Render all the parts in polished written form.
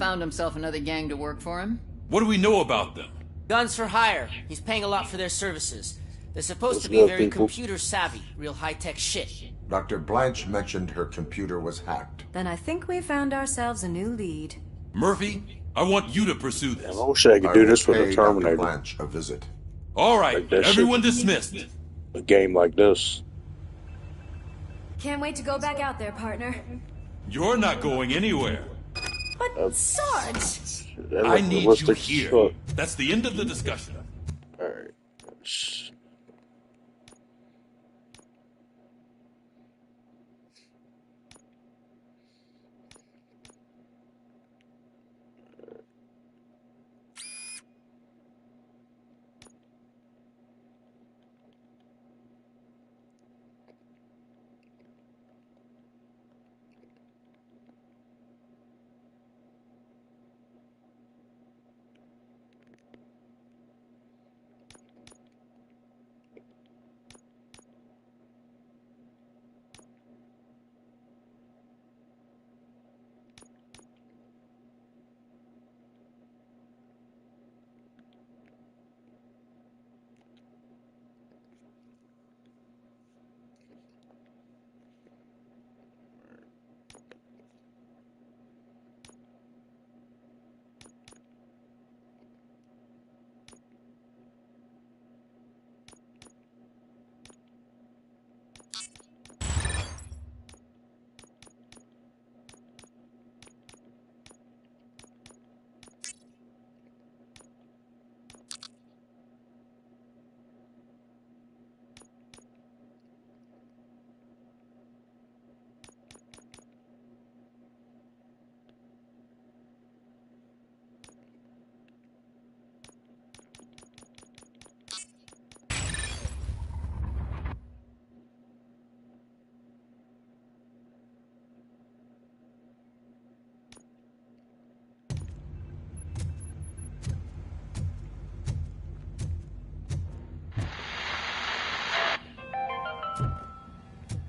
found himself another gang to work for him. What do we know about them? Guns for hire. He's paying a lot for their services. They're supposed to be good, very people. computer savvy, real high-tech shit. Dr. Blanche mentioned her computer was hacked. Then I think we found ourselves a new lead. Murphy, I want you to pursue I this. wish I could do will this with pay a Dr. Terminator. Blanche a visit. All right, Like that shit. everyone dismissed. A game like this. Can't wait to go back out there, partner. You're not going anywhere. But, Sarge! That I looked need you realistic as here. fuck. That's the end of the discussion. Alright.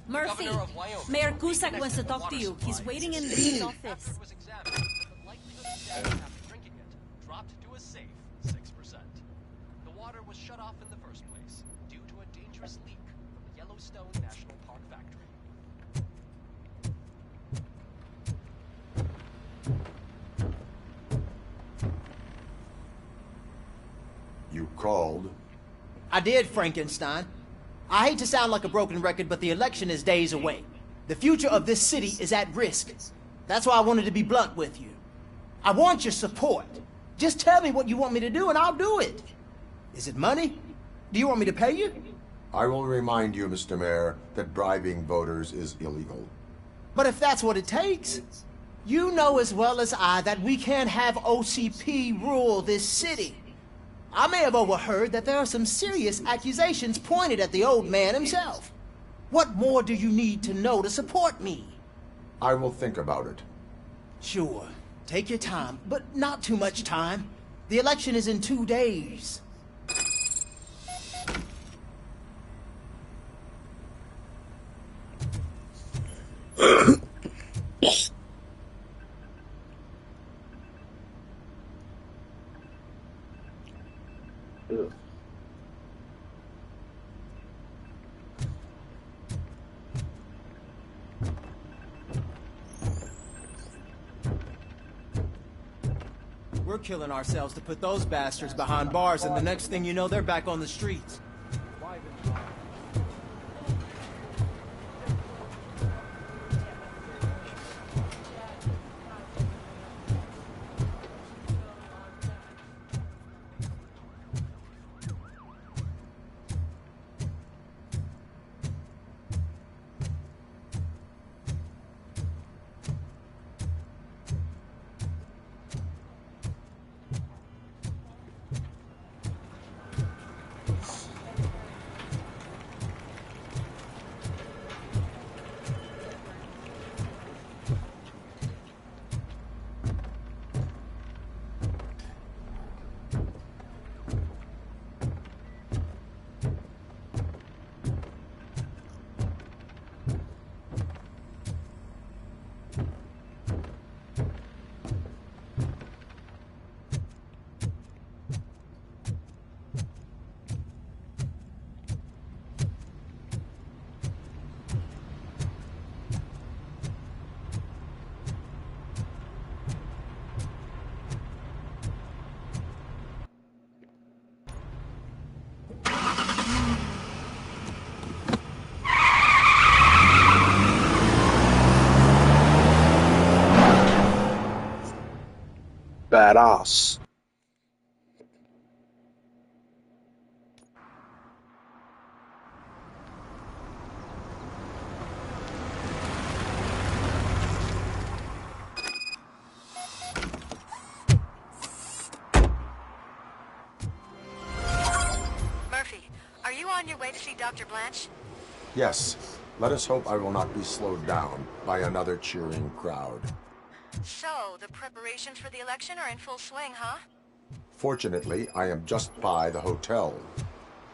Murphy, Mayor Cusack wants to talk to you. He's waiting in Lee's office. Dropped to a safe 6%. The water was shut off in the first place due to a dangerous leak from the Yellowstone National Park factory. You called? I did, Frankenstein. I hate to sound like a broken record, but the election is days away. The future of this city is at risk. That's why I wanted to be blunt with you. I want your support. Just tell me what you want me to do and I'll do it. Is it money? Do you want me to pay you? I will remind you, Mr. Mayor, that bribing voters is illegal. But if that's what it takes, you know as well as I that we can't have OCP rule this city. I may have overheard that there are some serious accusations pointed at the old man himself. What more do you need to know to support me? I will think about it. Sure. Take your time, but not too much time. The election is in 2 days. We're killing ourselves to put those bastards behind bars, and the next thing you know, they're back on the streets. Badass. Murphy, are you on your way to see Dr. Blanche? Yes. Let us hope I will not be slowed down by another cheering crowd. So, the preparations for the election are in full swing, huh? Fortunately, I am just by the hotel.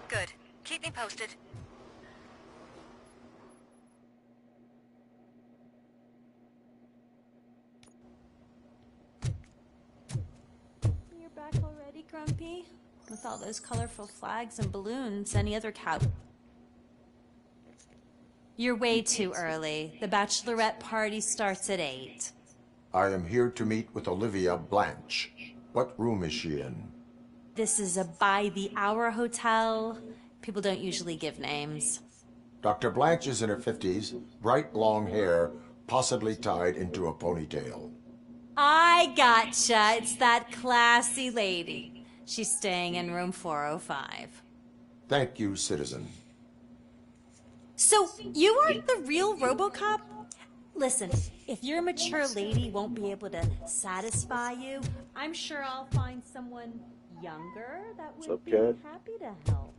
Good. Keep me posted. You're back already, Grumpy? With all those colorful flags and balloons, any other cow... You're way too early. The bachelorette party starts at 8. I am here to meet with Olivia Blanche. What room is she in? This is a by-the-hour hotel. People don't usually give names. Dr. Blanche is in her 50s, bright long hair, possibly tied into a ponytail. I gotcha. It's that classy lady. She's staying in room 405. Thank you, citizen. So, you aren't the real RoboCop? Listen, if your mature lady won't be able to satisfy you, I'm sure I'll find someone younger that would up, be kid? happy to help.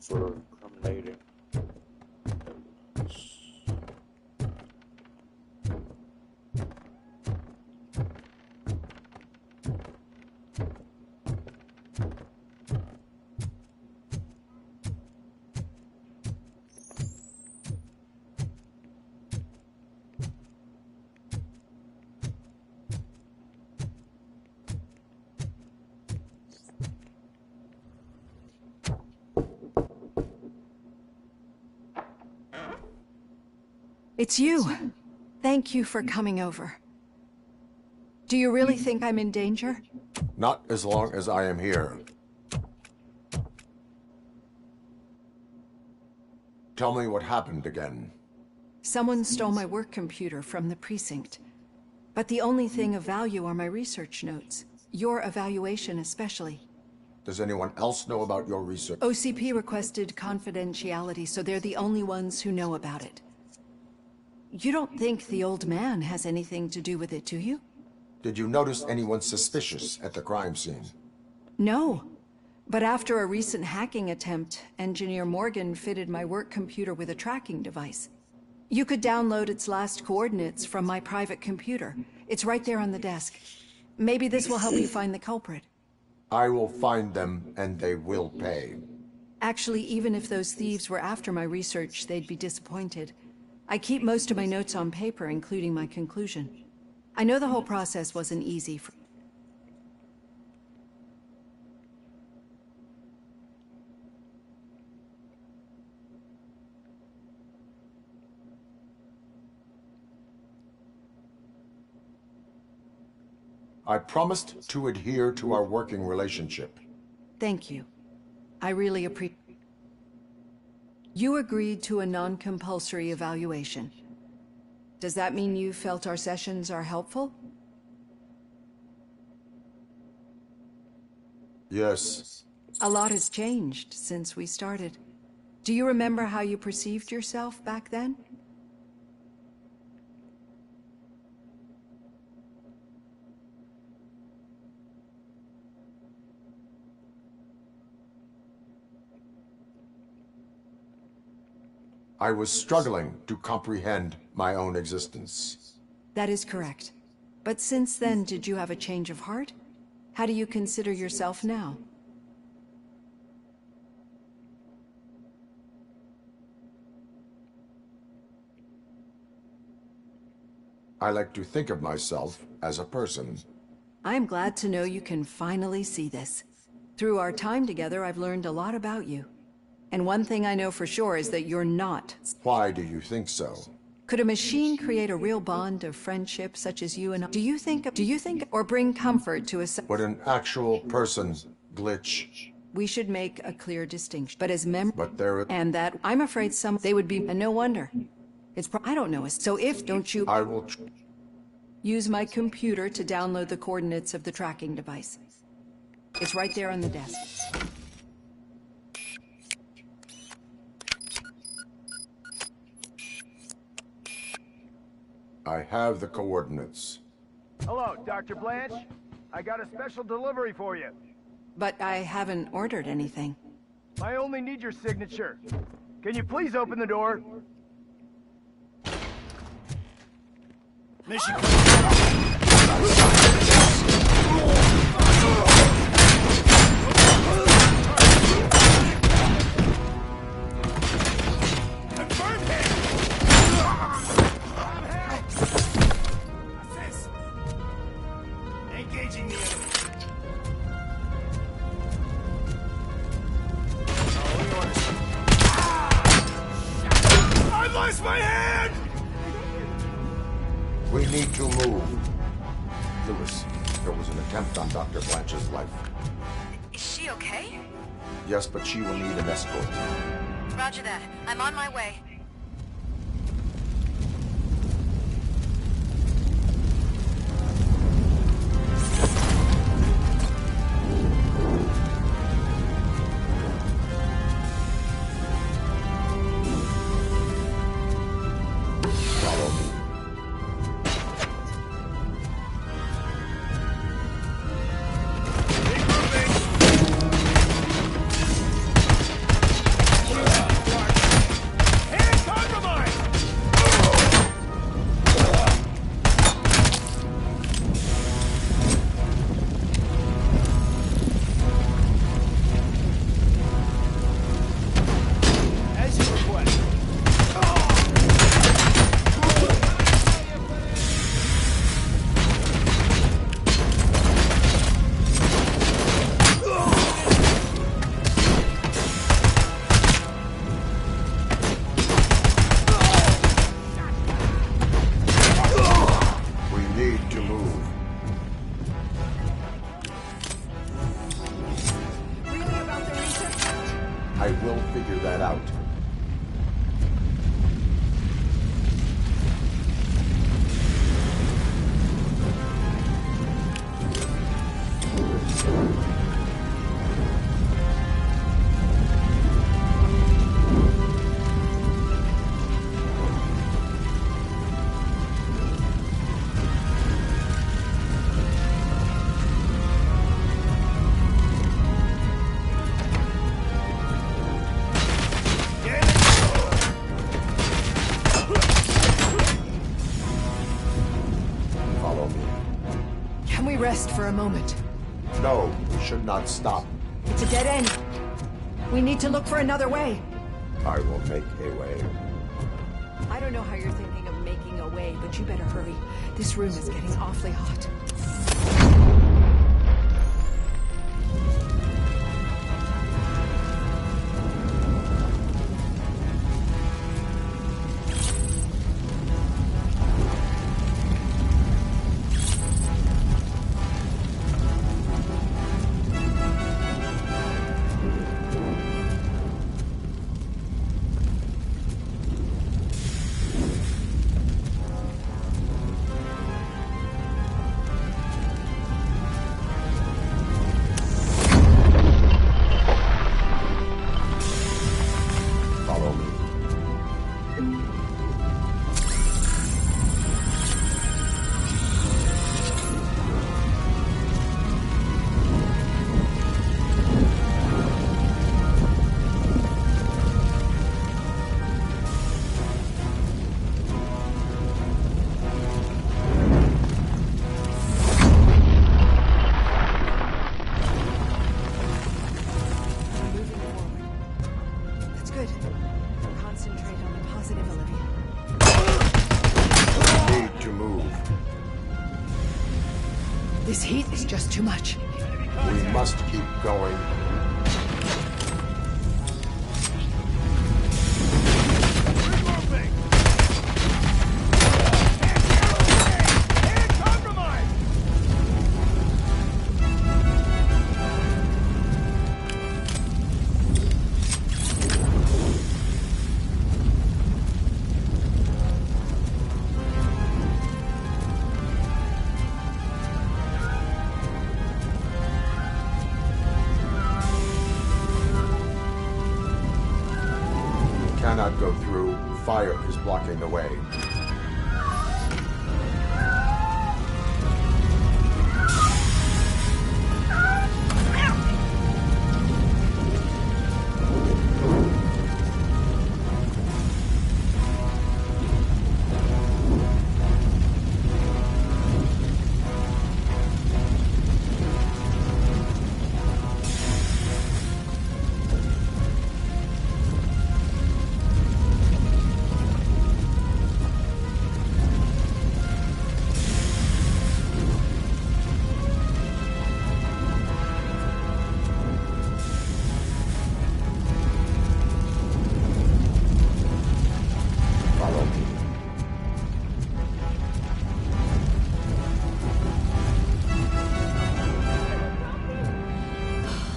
For incriminating evidence. It's you. Thank you for coming over. Do you really think I'm in danger? Not as long as I am here. Tell me what happened again. Someone stole my work computer from the precinct. But the only thing of value are my research notes. Your evaluation especially. Does anyone else know about your research? OCP requested confidentiality, so they're the only ones who know about it. You don't think the old man has anything to do with it, do you? Did you notice anyone suspicious at the crime scene? No. But after a recent hacking attempt, Engineer Morgan fitted my work computer with a tracking device. You could download its last coordinates from my private computer. It's right there on the desk. Maybe this will help you find the culprit. I will find them, and they will pay. Actually, even if those thieves were after my research, they'd be disappointed. I keep most of my notes on paper, including my conclusion. I know the whole process wasn't easy for... I promised to adhere to our working relationship. Thank you. I really appreciate... You agreed to a non-compulsory evaluation. Does that mean you felt our sessions are helpful? Yes. A lot has changed since we started. Do you remember how you perceived yourself back then? I was struggling to comprehend my own existence. That is correct. But since then, did you have a change of heart? How do you consider yourself now? I like to think of myself as a person. I'm glad to know you can finally see this. Through our time together, I've learned a lot about you. And one thing I know for sure is that you're not. Why do you think so? Could a machine create a real bond of friendship such as you and I? Do you think, or bring comfort to a... Would an actual person glitch? We should make a clear distinction. But as But there... And that, I'm afraid they would be, and no wonder. I don't know. So if, don't you... I will... Use my computer to download the coordinates of the tracking device. It's right there on the desk. I have the coordinates. Hello, Dr. Blanche. I got a special delivery for you. But I haven't ordered anything. I only need your signature. Can you please open the door? Mission engaging the enemy. I lost my hand! We need to move. Lewis, there was an attempt on Dr. Blanche's life. Is she okay? Yes, but she will need an escort. Roger that. I'm on my way. Follow me. As you request. We need to move. Really about the research? I will figure that out. Follow me. Can we rest for a moment? No, we should not stop. It's a dead end. We need to look for another way. I will make a way. I don't know how you're thinking of making a way, but you better hurry. This room is getting awfully hot. This heat is just too much. We must keep going. Cannot go through. Fire is blocking the way.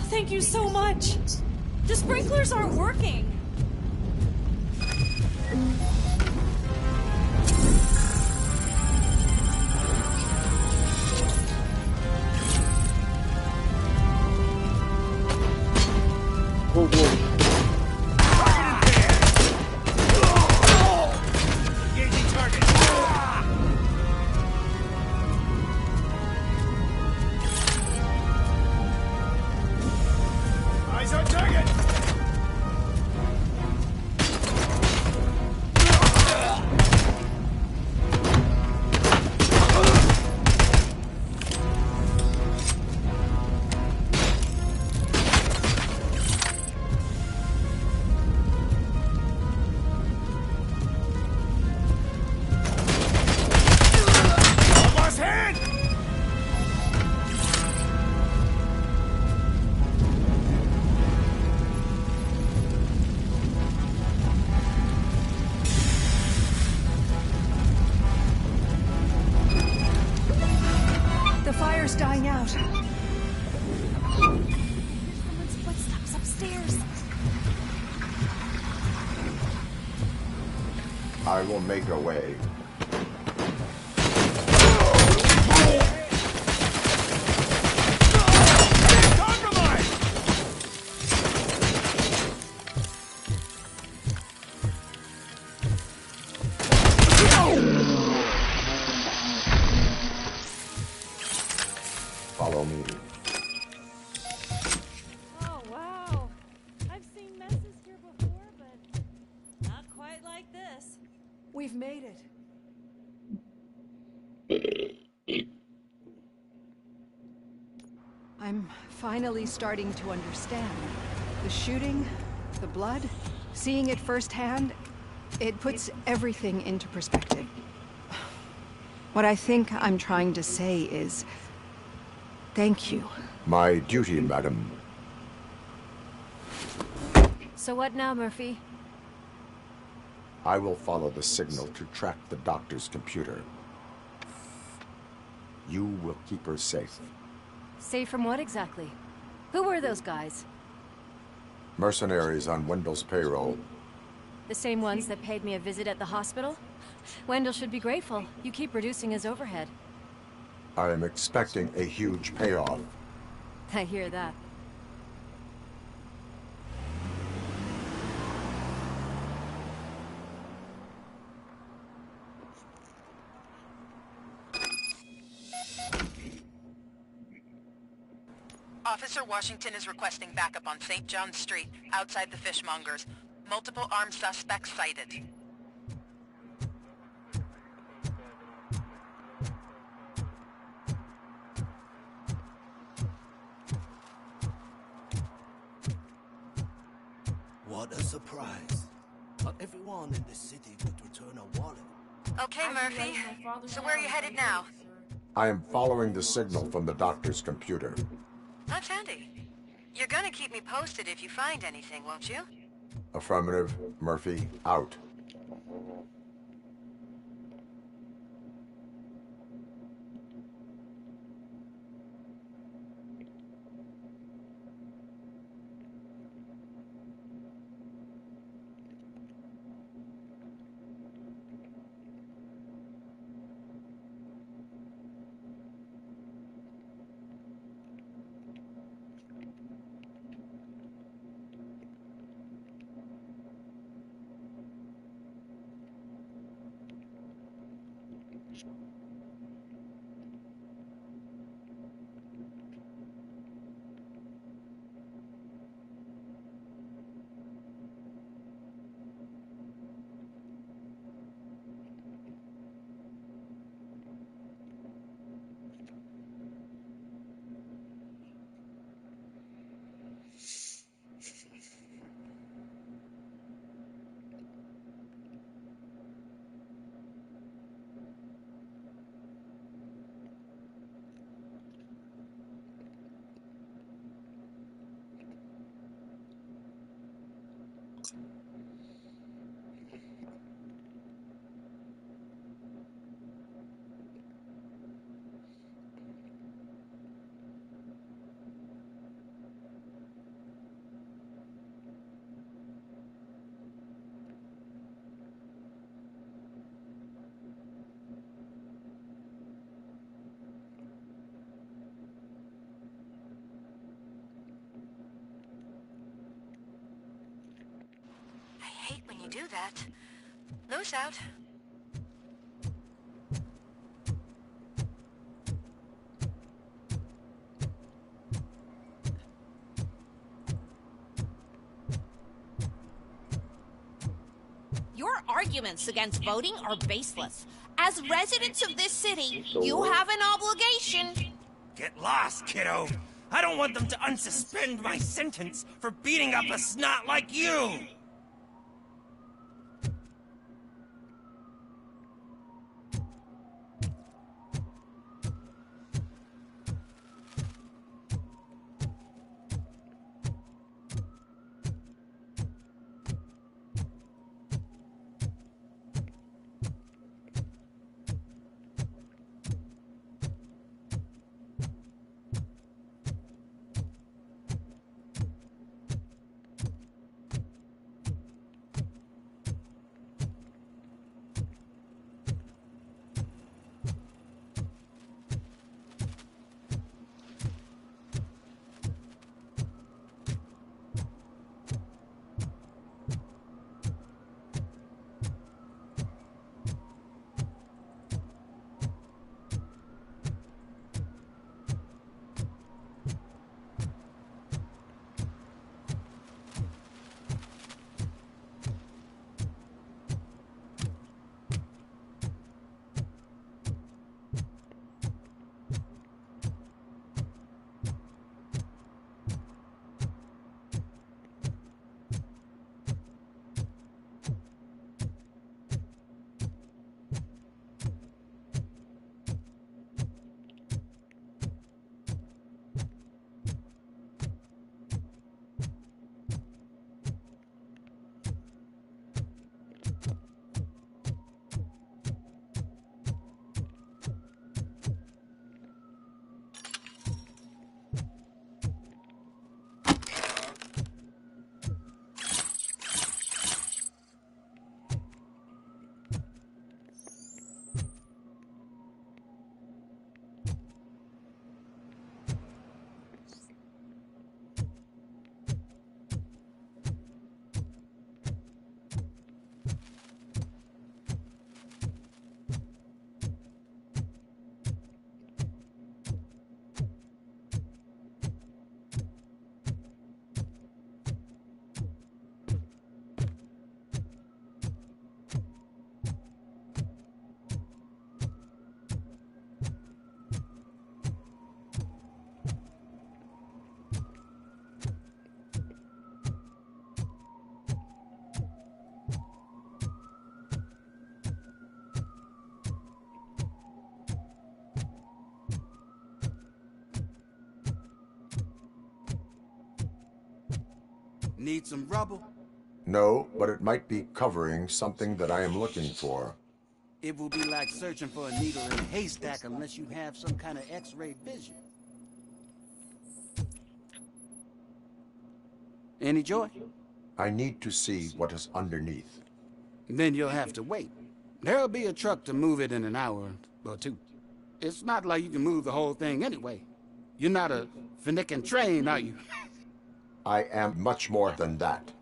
Thank you so much. The sprinklers aren't working. Whoa, whoa. Dying out. Someone's footsteps upstairs. I will make a way. Follow me. Oh, wow. I've seen messes here before, but not quite like this. We've made it. I'm finally starting to understand. The shooting, the blood, seeing it firsthand, it puts everything into perspective. What I think I'm trying to say is, thank you. My duty, madam. So what now, Murphy? I will follow the signal to track the doctor's computer. You will keep her safe. Safe from what exactly? Who were those guys? Mercenaries on Wendell's payroll. The same ones that paid me a visit at the hospital? Wendell should be grateful. You keep reducing his overhead. I am expecting a huge payoff. I hear that. Officer Washington is requesting backup on St. John Street, outside the fishmongers. Multiple armed suspects sighted. What a surprise. Not everyone in this city would return a wallet. Okay, Murphy. So where are you headed now? I am following the signal from the doctor's computer. That's handy. You're gonna keep me posted if you find anything, won't you? Affirmative. Murphy, out. I hate when you do that. Loose out. Your arguments against voting are baseless. As residents of this city, you have an obligation. Get lost, kiddo. I don't want them to unsuspend my sentence for beating up a snot like you. Need some rubble? No, but it might be covering something that I am looking for. It will be like searching for a needle in a haystack unless you have some kind of X-ray vision. Any joy? I need to see what is underneath. Then you'll have to wait. There'll be a truck to move it in an hour or two. It's not like you can move the whole thing anyway. You're not a finicking train, are you? I am much more than that.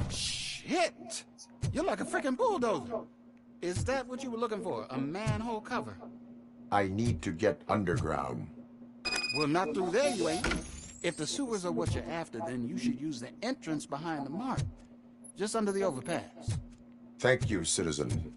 Shit! You're like a freaking bulldozer. Is that what you were looking for? A manhole cover? I need to get underground. Well, not through there, you ain't. If the sewers are what you're after, then you should use the entrance behind the mark. Just under the overpass. Thank you, citizen.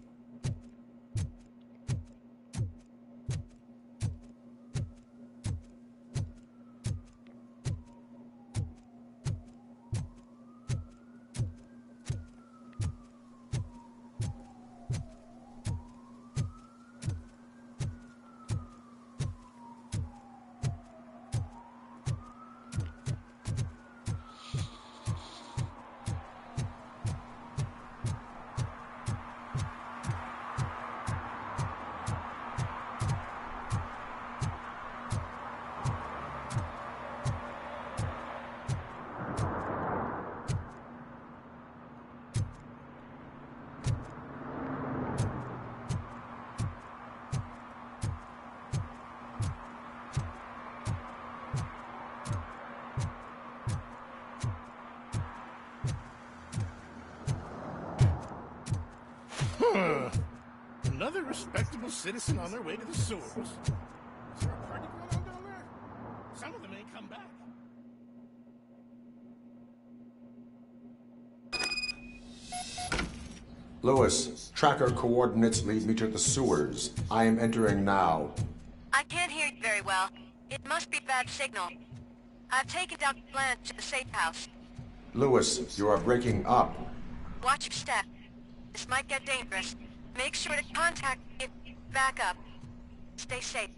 Another respectable citizen on their way to the sewers. Is there a party going on down there? Some of them ain't come back. Lewis, tracker coordinates lead me to the sewers. I am entering now. I can't hear you very well. It must be bad signal. I've taken Dr. Blanche to the safe house. Lewis, you are breaking up. Watch your step. This might get dangerous. Make sure to contact it. Back up. Stay safe.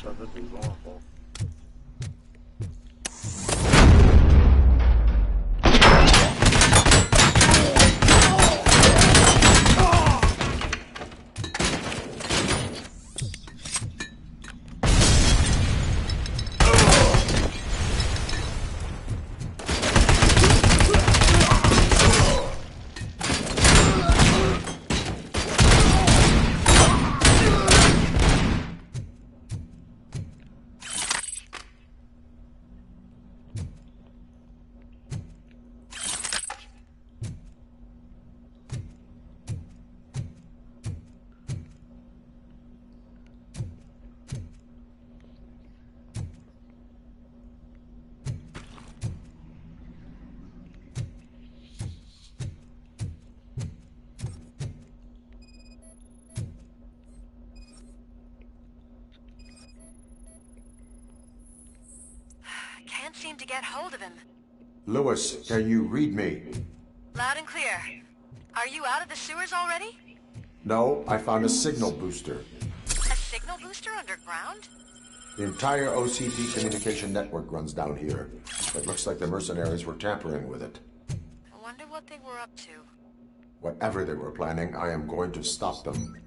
So that be awful. Can't seem to get hold of him. Lewis, can you read me? Loud and clear. Are you out of the sewers already? No, I found a signal booster. A signal booster underground? The entire OCP communication network runs down here. It looks like the mercenaries were tampering with it. I wonder what they were up to. Whatever they were planning, I am going to stop them.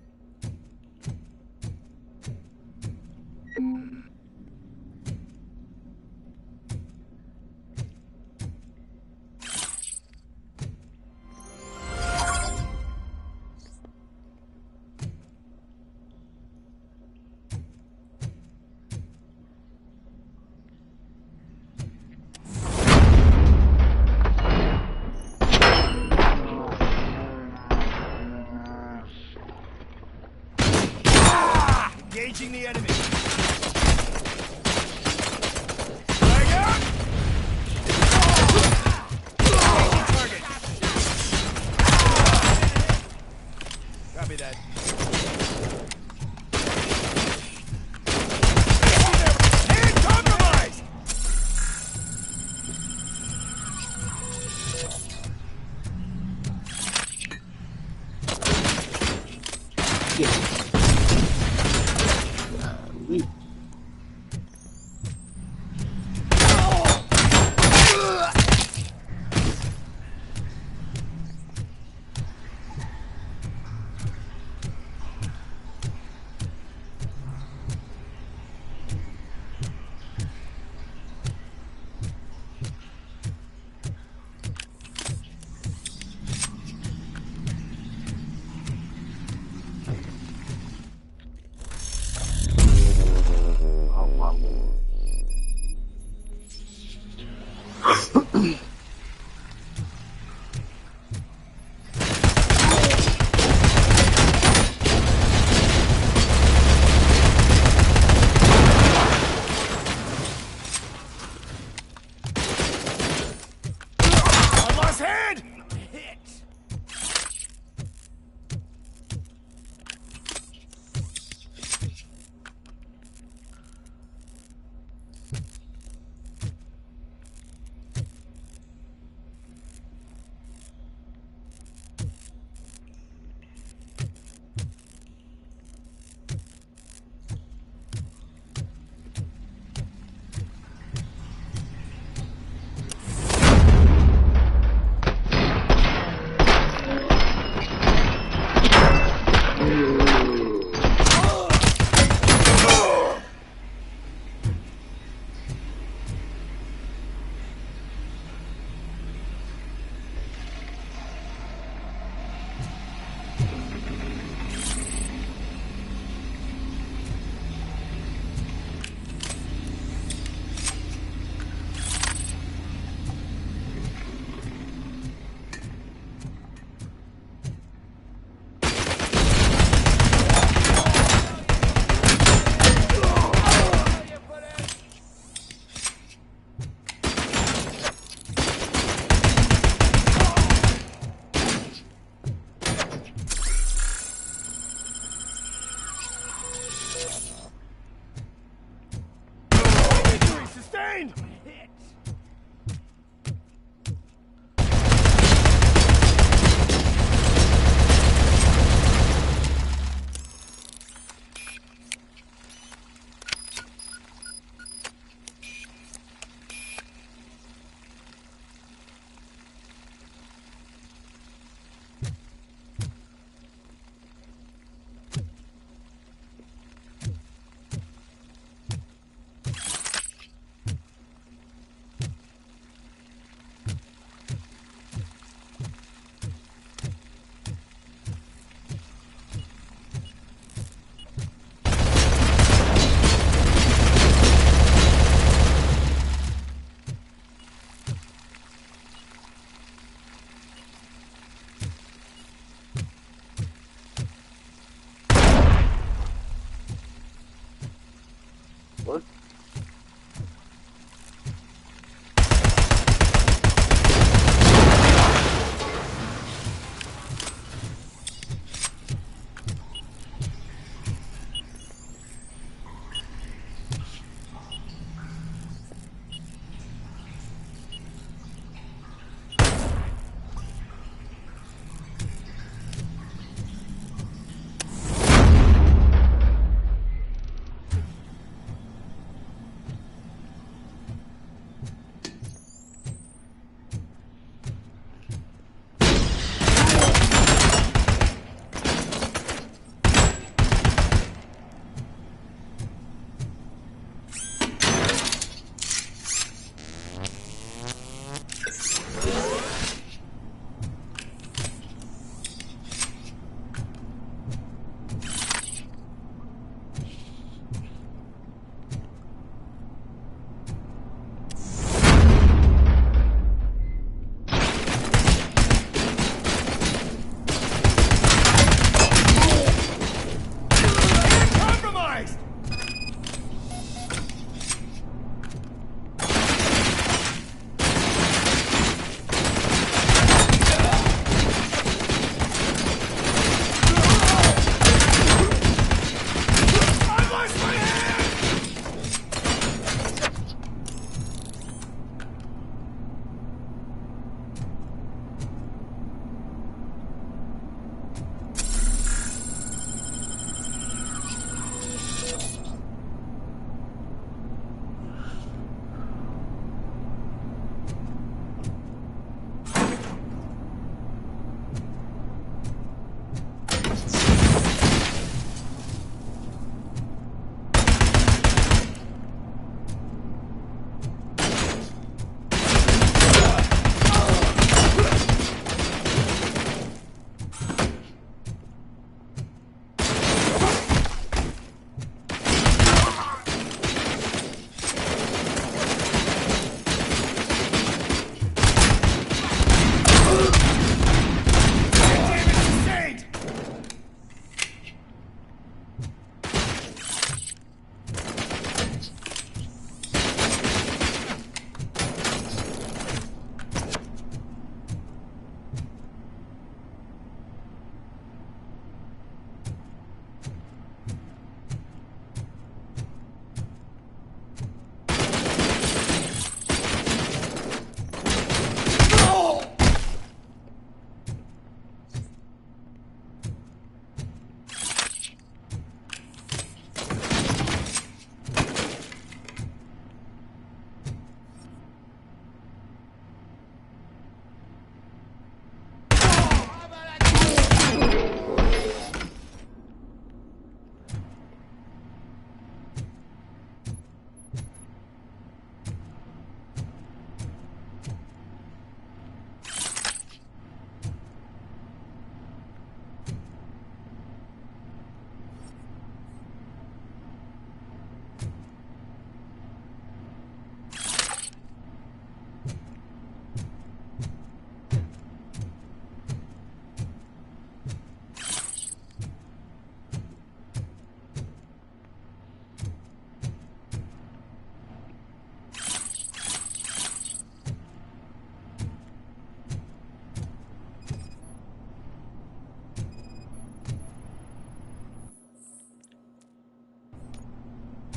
his head! Hit!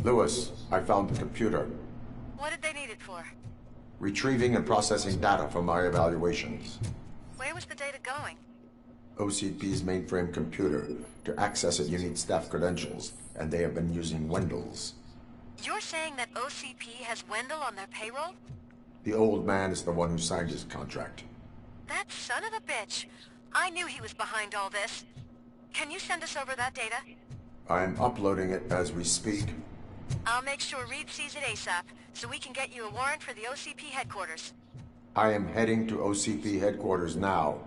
Lewis, I found the computer. What did they need it for? Retrieving and processing data from my evaluations. Where was the data going? OCP's mainframe computer. To access it, you need staff credentials, and they have been using Wendell's. You're saying that OCP has Wendell on their payroll? The old man is the one who signed his contract. That son of a bitch. I knew he was behind all this. Can you send us over that data? I'm uploading it as we speak. I'll make sure Reed sees it ASAP, so we can get you a warrant for the OCP headquarters. I am heading to OCP headquarters now.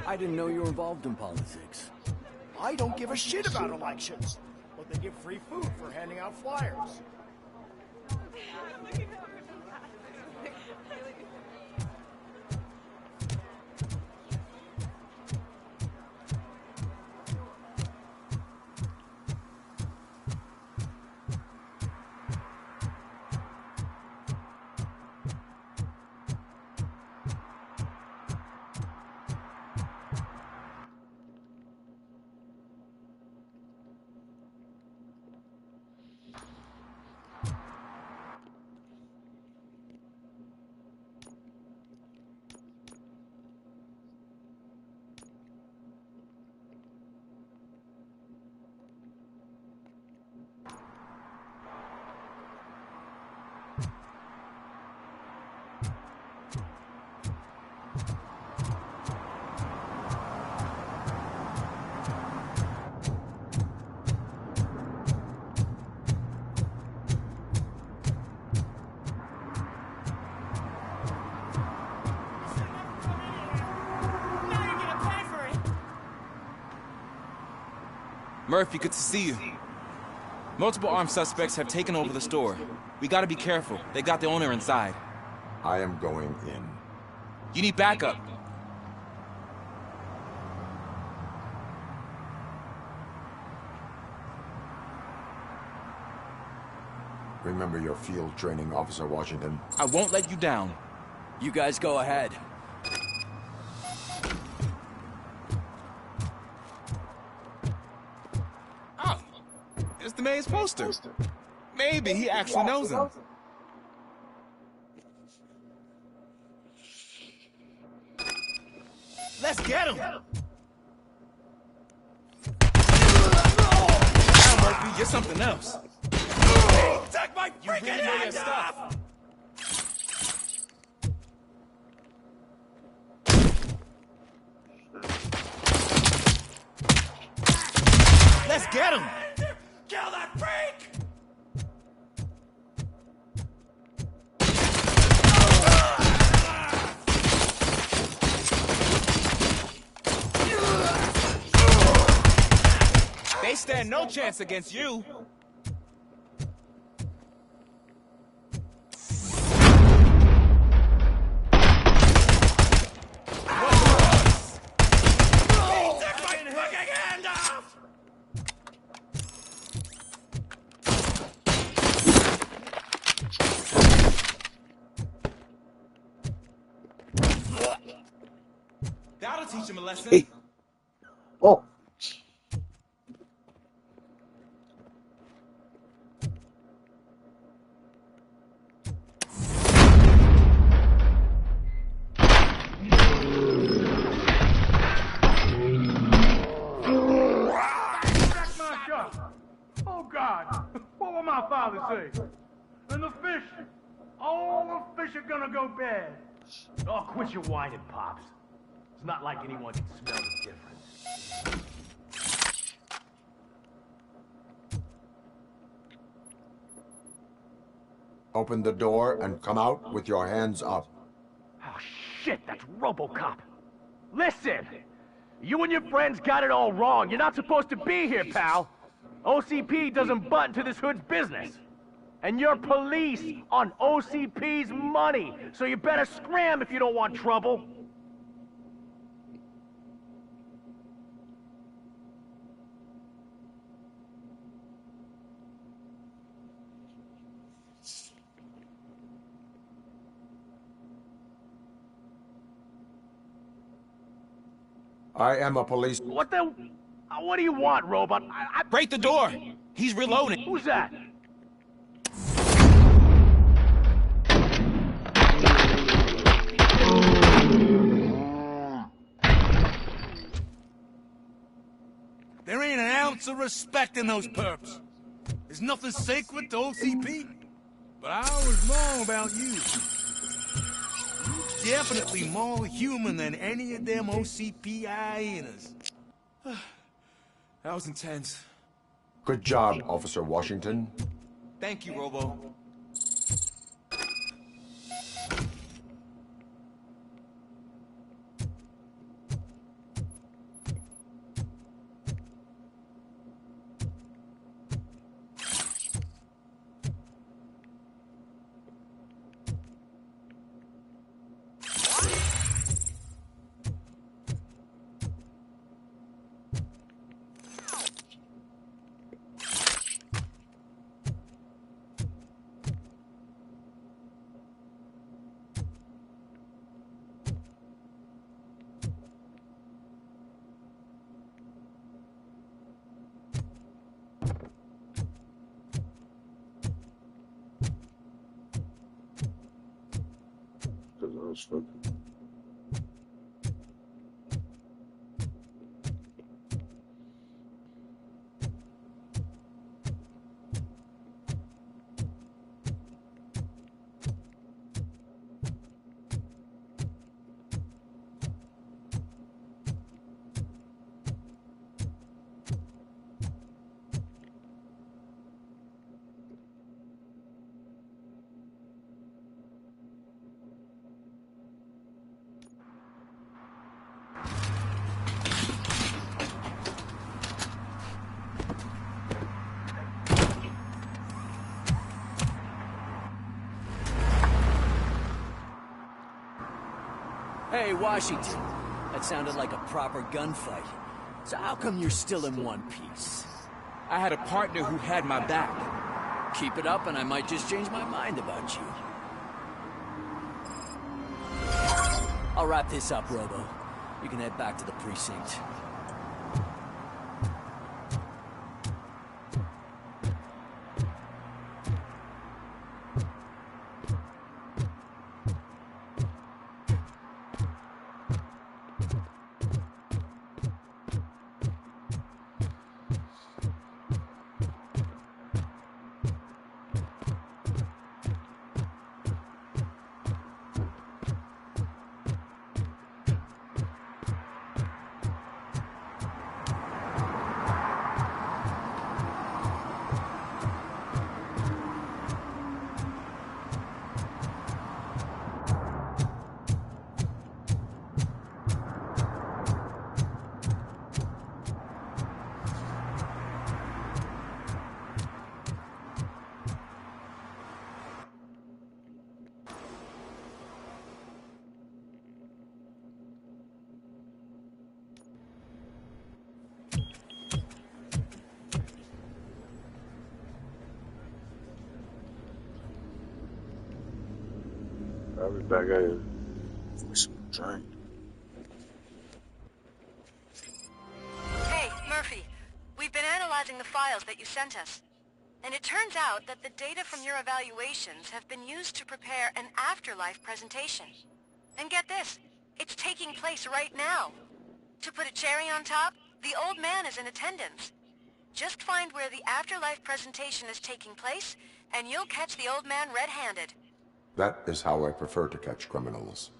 I didn't know you were involved in politics. I don't give a shit about elections, but they give free food for handing out flyers. Murphy, good to see you. Multiple armed suspects have taken over the store. We gotta be careful. They got the owner inside. I am going in. You need backup. Remember your field training, Officer Washington. I won't let you down. You guys go ahead. Oh, it's the mayor's poster. Maybe he actually knows him. Let's get him! Get something else. Hey, take my freaking really know your hand stuff. off! Let's get him! Kill that freak! They stand no chance against you. Take my fucking hand off! That'll teach him a lesson. Hey. Oh. Oh, God. What will my father say? And the fish? Oh, the fish are gonna go bad. Oh, quit your whining, Pops. It's not like anyone can smell the difference. Open the door and come out with your hands up. Oh, shit, that's RoboCop. Listen, you and your friends got it all wrong. You're not supposed to be here, pal. OCP doesn't butt into this hood's business. And you're police on OCP's money, so you better scram if you don't want trouble. I am a police... What the... What do you want, Robot? Break the door! He's reloading. Who's that? There ain't an ounce of respect in those perps. There's nothing sacred to OCP. But I was wrong about you. You're definitely more human than any of them OCP hyenas. That was intense. Good job, Officer Washington. Thank you, Robo. Hey, Washington. That sounded like a proper gunfight. So how come you're still in one piece? I had a partner who had my back. Keep it up and I might just change my mind about you. I'll wrap this up, Robo. You can head back to the precinct. I'll be back at you for some drink. Hey, Murphy. We've been analyzing the files that you sent us. And it turns out that the data from your evaluations have been used to prepare an afterlife presentation. And get this, it's taking place right now. To put a cherry on top, the old man is in attendance. Just find where the afterlife presentation is taking place, and you'll catch the old man red-handed. That is how I prefer to catch criminals.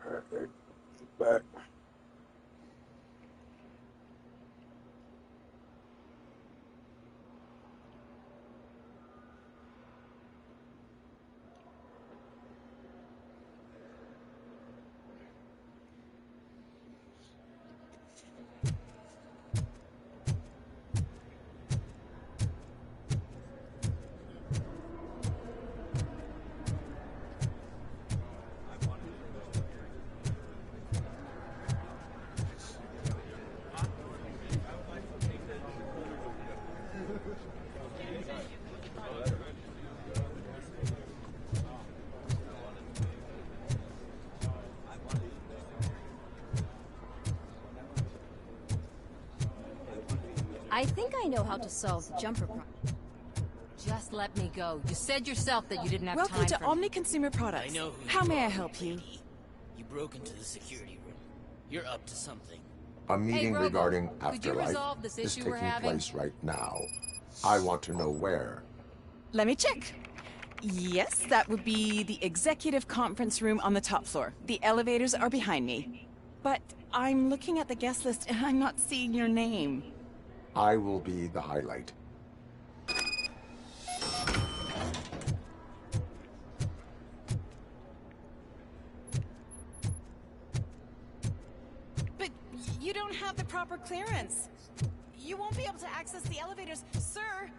Alright, back. I think I know how to solve the jumper problem. Just let me go. You said yourself that you didn't have Welcome time to for Omni Consumer Products. I know who How you may I are, help you? lady. You broke into the security room. You're up to something. A meeting Robo, regarding could you afterlife resolve this is issue we're taking having? place right now. I want to know where. Let me check. Yes, that would be the executive conference room on the top floor. The elevators are behind me. But I'm looking at the guest list and I'm not seeing your name. I will be the highlight. But you don't have the proper clearance. You won't be able to access the elevators. Sir!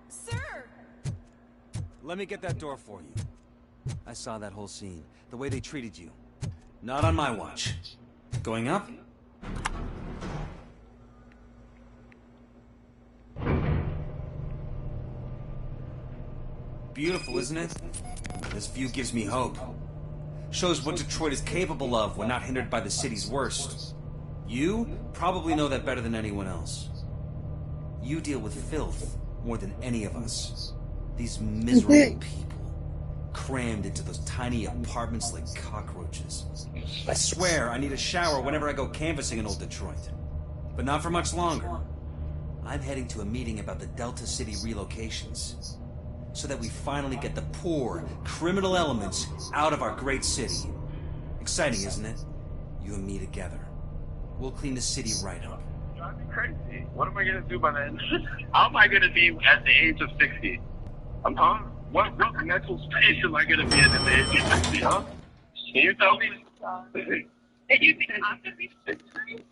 Sir! Let me get that door for you. I saw that whole scene. The way they treated you. Not on my watch. Going up? Beautiful, isn't it? This view gives me hope. Shows what Detroit is capable of when not hindered by the city's worst. You probably know that better than anyone else. You deal with filth more than any of us. These miserable people, crammed into those tiny apartments like cockroaches. I swear I need a shower whenever I go canvassing in old Detroit. But not for much longer. I'm heading to a meeting about the Delta City relocations, so that we finally get the poor, criminal elements out of our great city. Exciting, isn't it? You and me together. We'll clean the city right up. That's crazy. What am I gonna do by then? How am I gonna be at the age of 60? Huh? What mental space am I gonna be in at the age of 60, huh? Can you tell me? And you think I'm gonna be 60?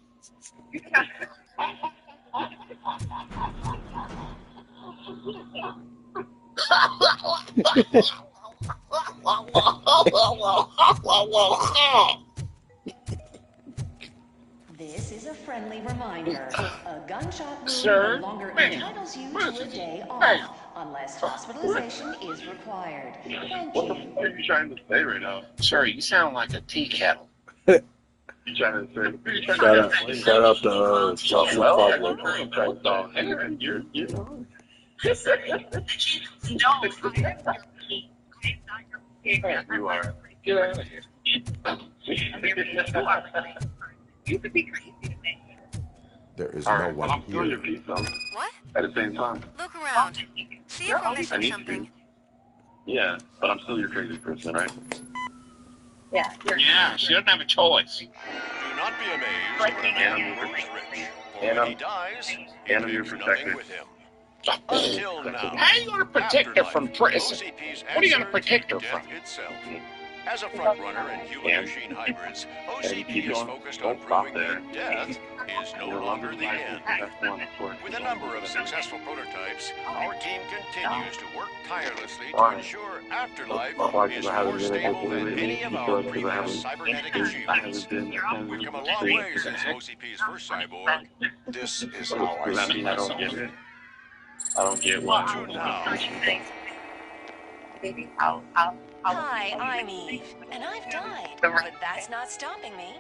This is a friendly reminder. A gunshot wound Sir? no longer Ma'am. entitles you Ma'am. to a day Ma'am. off, unless hospitalization is required. Thank What the you. fuck are you trying to say right now? Sir, you sound like a tea kettle. You trying to say? Shout out to South Well, Pablo. so, you're you are. Get out of here. You could be crazy to me. There is All no right, well, one I'm doing your here. piece, though. What? At the same time. Look around. See if we're I missing need something. to. Yeah, but I'm still your crazy person, right? Yeah, she doesn't have a choice. Do not be amazed when a man grows rich. For when he dies, he and I'm your takes nothing protector. with him. Until now. How are you going to protect her from prison? OCP's What are you going to answer protect her to from? death itself. As a frontrunner in human-machine hybrids, OCP is focused on proving that death is no longer the end. With a number of successful prototypes, our team continues to work tirelessly to ensure afterlife is more stable than any of our previous cybernetic achievements. We've come a long way since OCP's first cyborg. This is how I see myself. I don't get why. Hi, I'm Eve, and I've died, but that's not stopping me.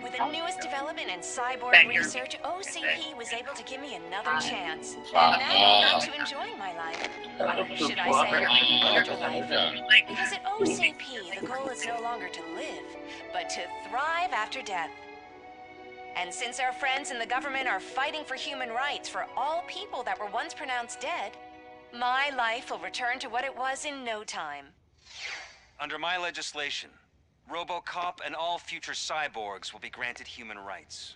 With the newest development in cyborg research, OCP was able to give me another chance. And now I'm back to enjoying my life. Or should I say, afterlife? Because at OCP, the goal is no longer to live, but to thrive after death. And since our friends in the government are fighting for human rights for all people that were once pronounced dead, my life will return to what it was in no time. Under my legislation, RoboCop and all future cyborgs will be granted human rights.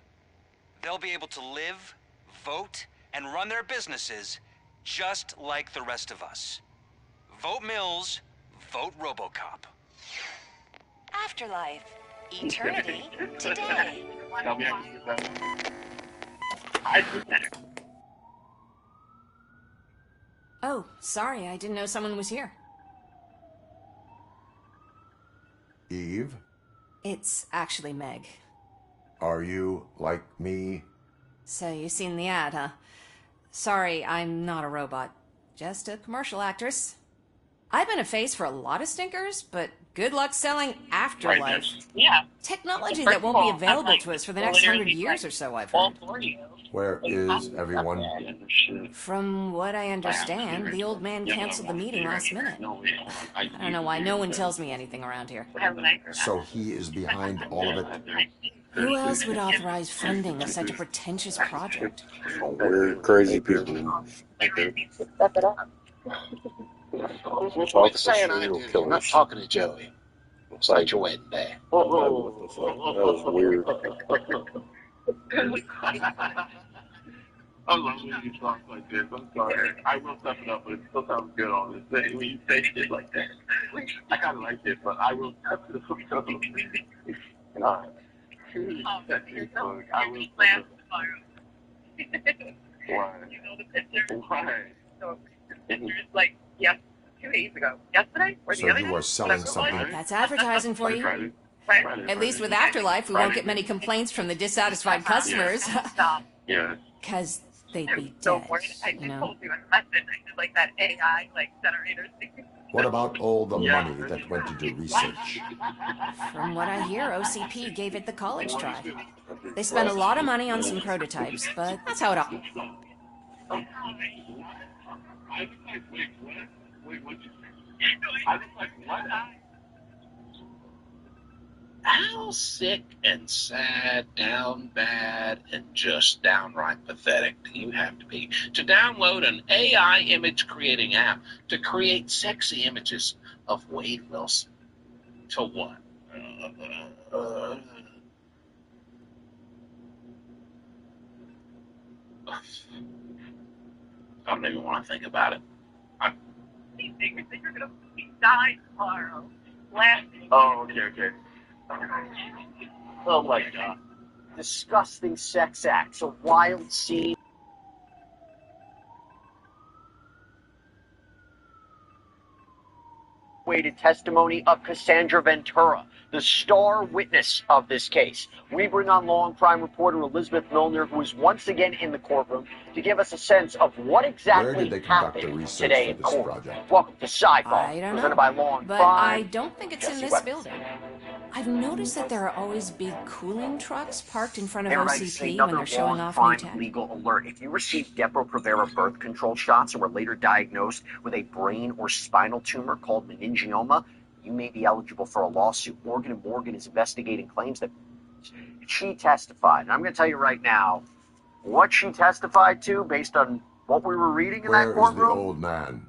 They'll be able to live, vote, and run their businesses just like the rest of us. Vote Mills, vote RoboCop. Afterlife. Eternity. Today. Oh, sorry, I didn't know someone was here. Eve, It's actually Meg. are you like me? So you've seen the ad, huh? Sorry, I'm not a robot. Just a commercial actress. I've been a face for a lot of stinkers, but good luck selling Afterlife. Yeah. Technology that won't be available to us for the next 100 years or so, I've heard. Where is everyone? From what I understand, the old man canceled the meeting last minute. I don't know why no one tells me anything around here. So he is behind all of it? Who else would authorize funding of such a pretentious project? We're crazy people. Talk to serial killers. I'm not talking to Joey. Looks like your wedding day. What the fuck? That was weird. I love when you talk like this. I'm sorry. I will step it up, but it still sounds good on this thing when you say shit like that. I kind of like it, but I will step it up. God. I will step it up. Why? You know the picture? Why? So, pictures like, 2 days ago. Yesterday? Or the So other you day? are selling something? That's advertising for you. At least with Afterlife, we won't get many complaints from the dissatisfied customers. Yeah. Because they'd be So dead, worried. I you know? told you in the message, I did like that AI, like, generator thing. What about all the money that went into research? From what I hear, OCP gave it the college try. They spent a lot of money on some prototypes, but that's how it all... How sick and sad, down bad, and just downright pathetic do you have to be to download an AI image creating app to create sexy images of Wade Wilson? To what? I don't even want to think about it. These figures that you're gonna die tomorrow. Oh, okay. Oh my god. Disgusting sex acts, a wild scene. Waited testimony of Cassandra Ventura, the star witness of this case. We bring on law and crime reporter Elizabeth Milner, who is once again in the courtroom, to give us a sense of what exactly Where did they conduct the happened research today for in this court. project? Welcome to Sidebar, I don't presented know, by Law and but Crime. I don't think it's in Jesse this Webb. building. I've noticed that there are always big cooling trucks parked in front of Everybody say OCP another when they're showing law off and new crime tech. legal alert. If you received Depo-Provera birth control shots and were later diagnosed with a brain or spinal tumor called meningioma, you may be eligible for a lawsuit. Morgan & Morgan is investigating claims that she testified. And I'm going to tell you right now, what she testified to, based on what we were reading in that Where is the courtroom, old man?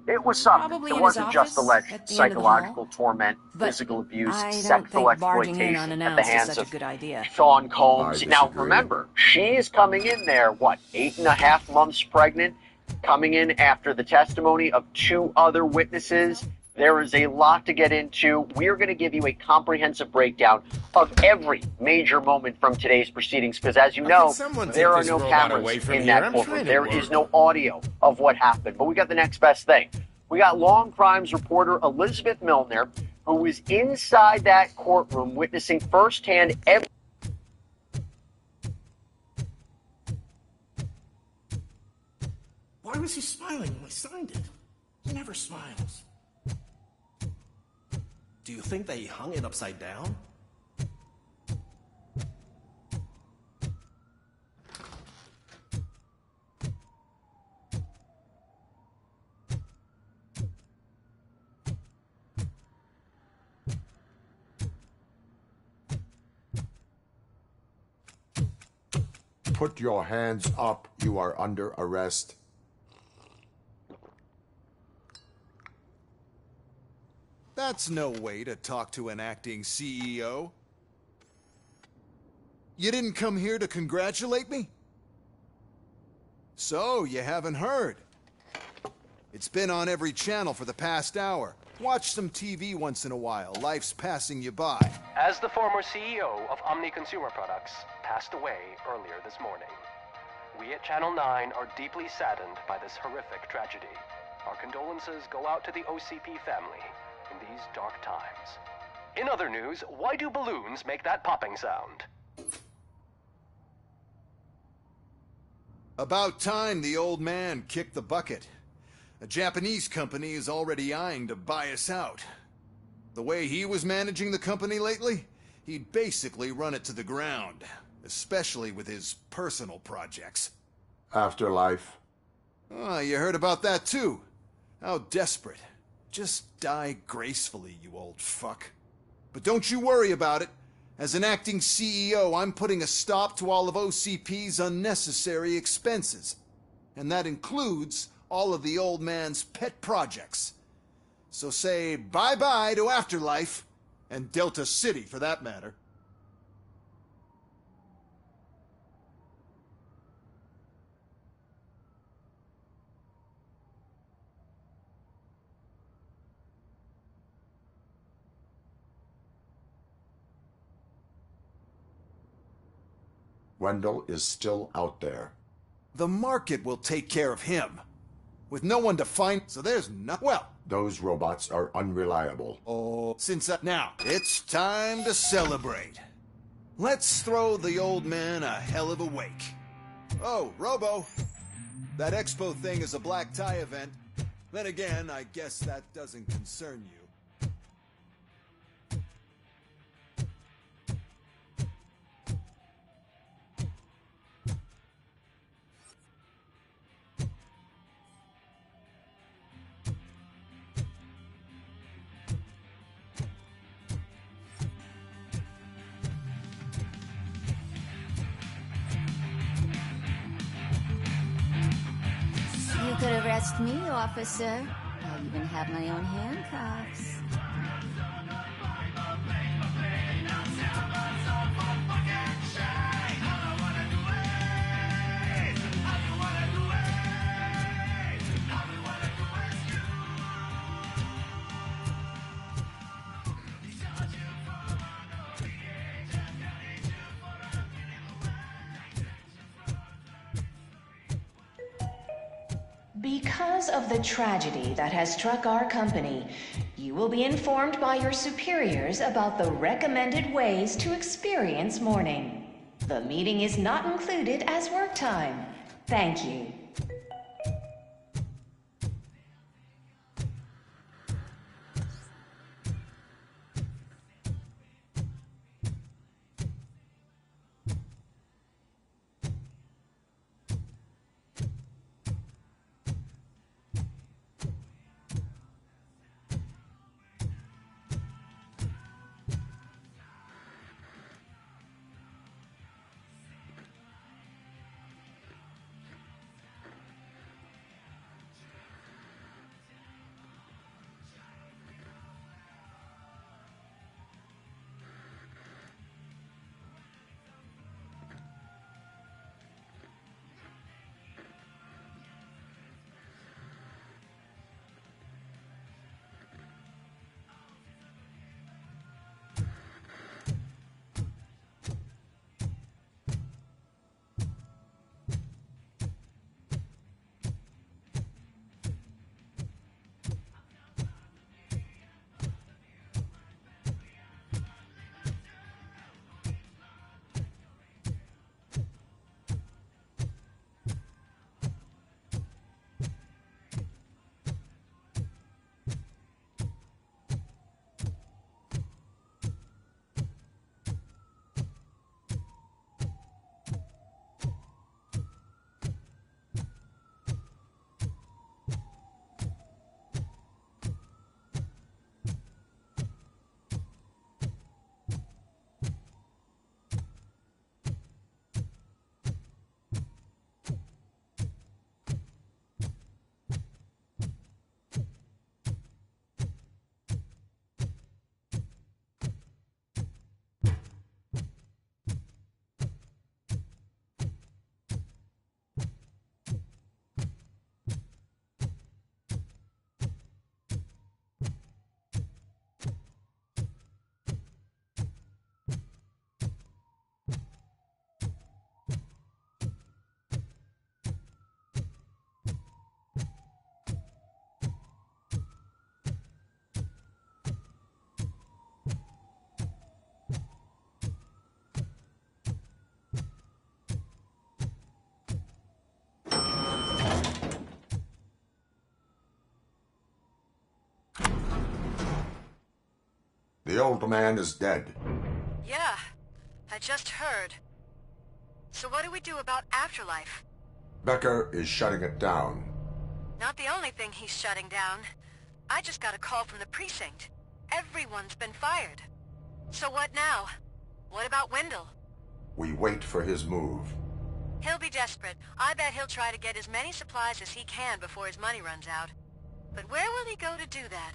it was something. Probably It in his wasn't just office alleged at the end of the hall. psychological torment, But physical abuse, I don't sexual think barging in exploitation at the unannounced is hands such a of good idea. Sean Combs. I Now, disagree. remember, she is coming in there, 8.5 months pregnant, coming in after the testimony of 2 other witnesses. There is a lot to get into. We are going to give you a comprehensive breakdown of every major moment from today's proceedings, because as you know, there are no cameras in that courtroom. There is no audio of what happened. But we got the next best thing. We got Law and Crimes reporter Elizabeth Milner, who was inside that courtroom witnessing firsthand every... Why was he smiling when I signed it? He never smiles. Do you think they hung it upside down? Put your hands up. You are under arrest. That's no way to talk to an acting CEO. You didn't come here to congratulate me? So, you haven't heard. It's been on every channel for the past hour. Watch some TV once in a while. Life's passing you by. As the former CEO of Omni Consumer Products passed away earlier this morning, we at Channel 9 are deeply saddened by this horrific tragedy. Our condolences go out to the OCP family in these dark times. In other news, why do balloons make that popping sound? About time the old man kicked the bucket. A Japanese company is already eyeing to buy us out. The way he was managing the company lately, he'd basically run it to the ground, especially with his personal projects. Afterlife. Oh, you heard about that too. How desperate. Just die gracefully, you old fuck. But don't you worry about it. As an acting CEO, I'm putting a stop to all of OCP's unnecessary expenses. And that includes all of the old man's pet projects. So say bye-bye to Afterlife, and Delta City for that matter. Wendell is still out there. The market will take care of him. With no one to find, so there's no... Well... Those robots are unreliable. Oh, now, it's time to celebrate. Let's throw the old man a hell of a wake. Oh, Robo. That expo thing is a black tie event. Then again, I guess that doesn't concern you. You could arrest me, officer. I'll even have my own handcuffs. Because of the tragedy that has struck our company, you will be informed by your superiors about the recommended ways to experience mourning. The meeting is not included as work time. Thank you. The old man is dead. Yeah, I just heard. So what do we do about Afterlife? Becker is shutting it down. Not the only thing he's shutting down. I just got a call from the precinct. Everyone's been fired. So what now? What about Wendell? We wait for his move. He'll be desperate. I bet he'll try to get as many supplies as he can before his money runs out. But where will he go to do that?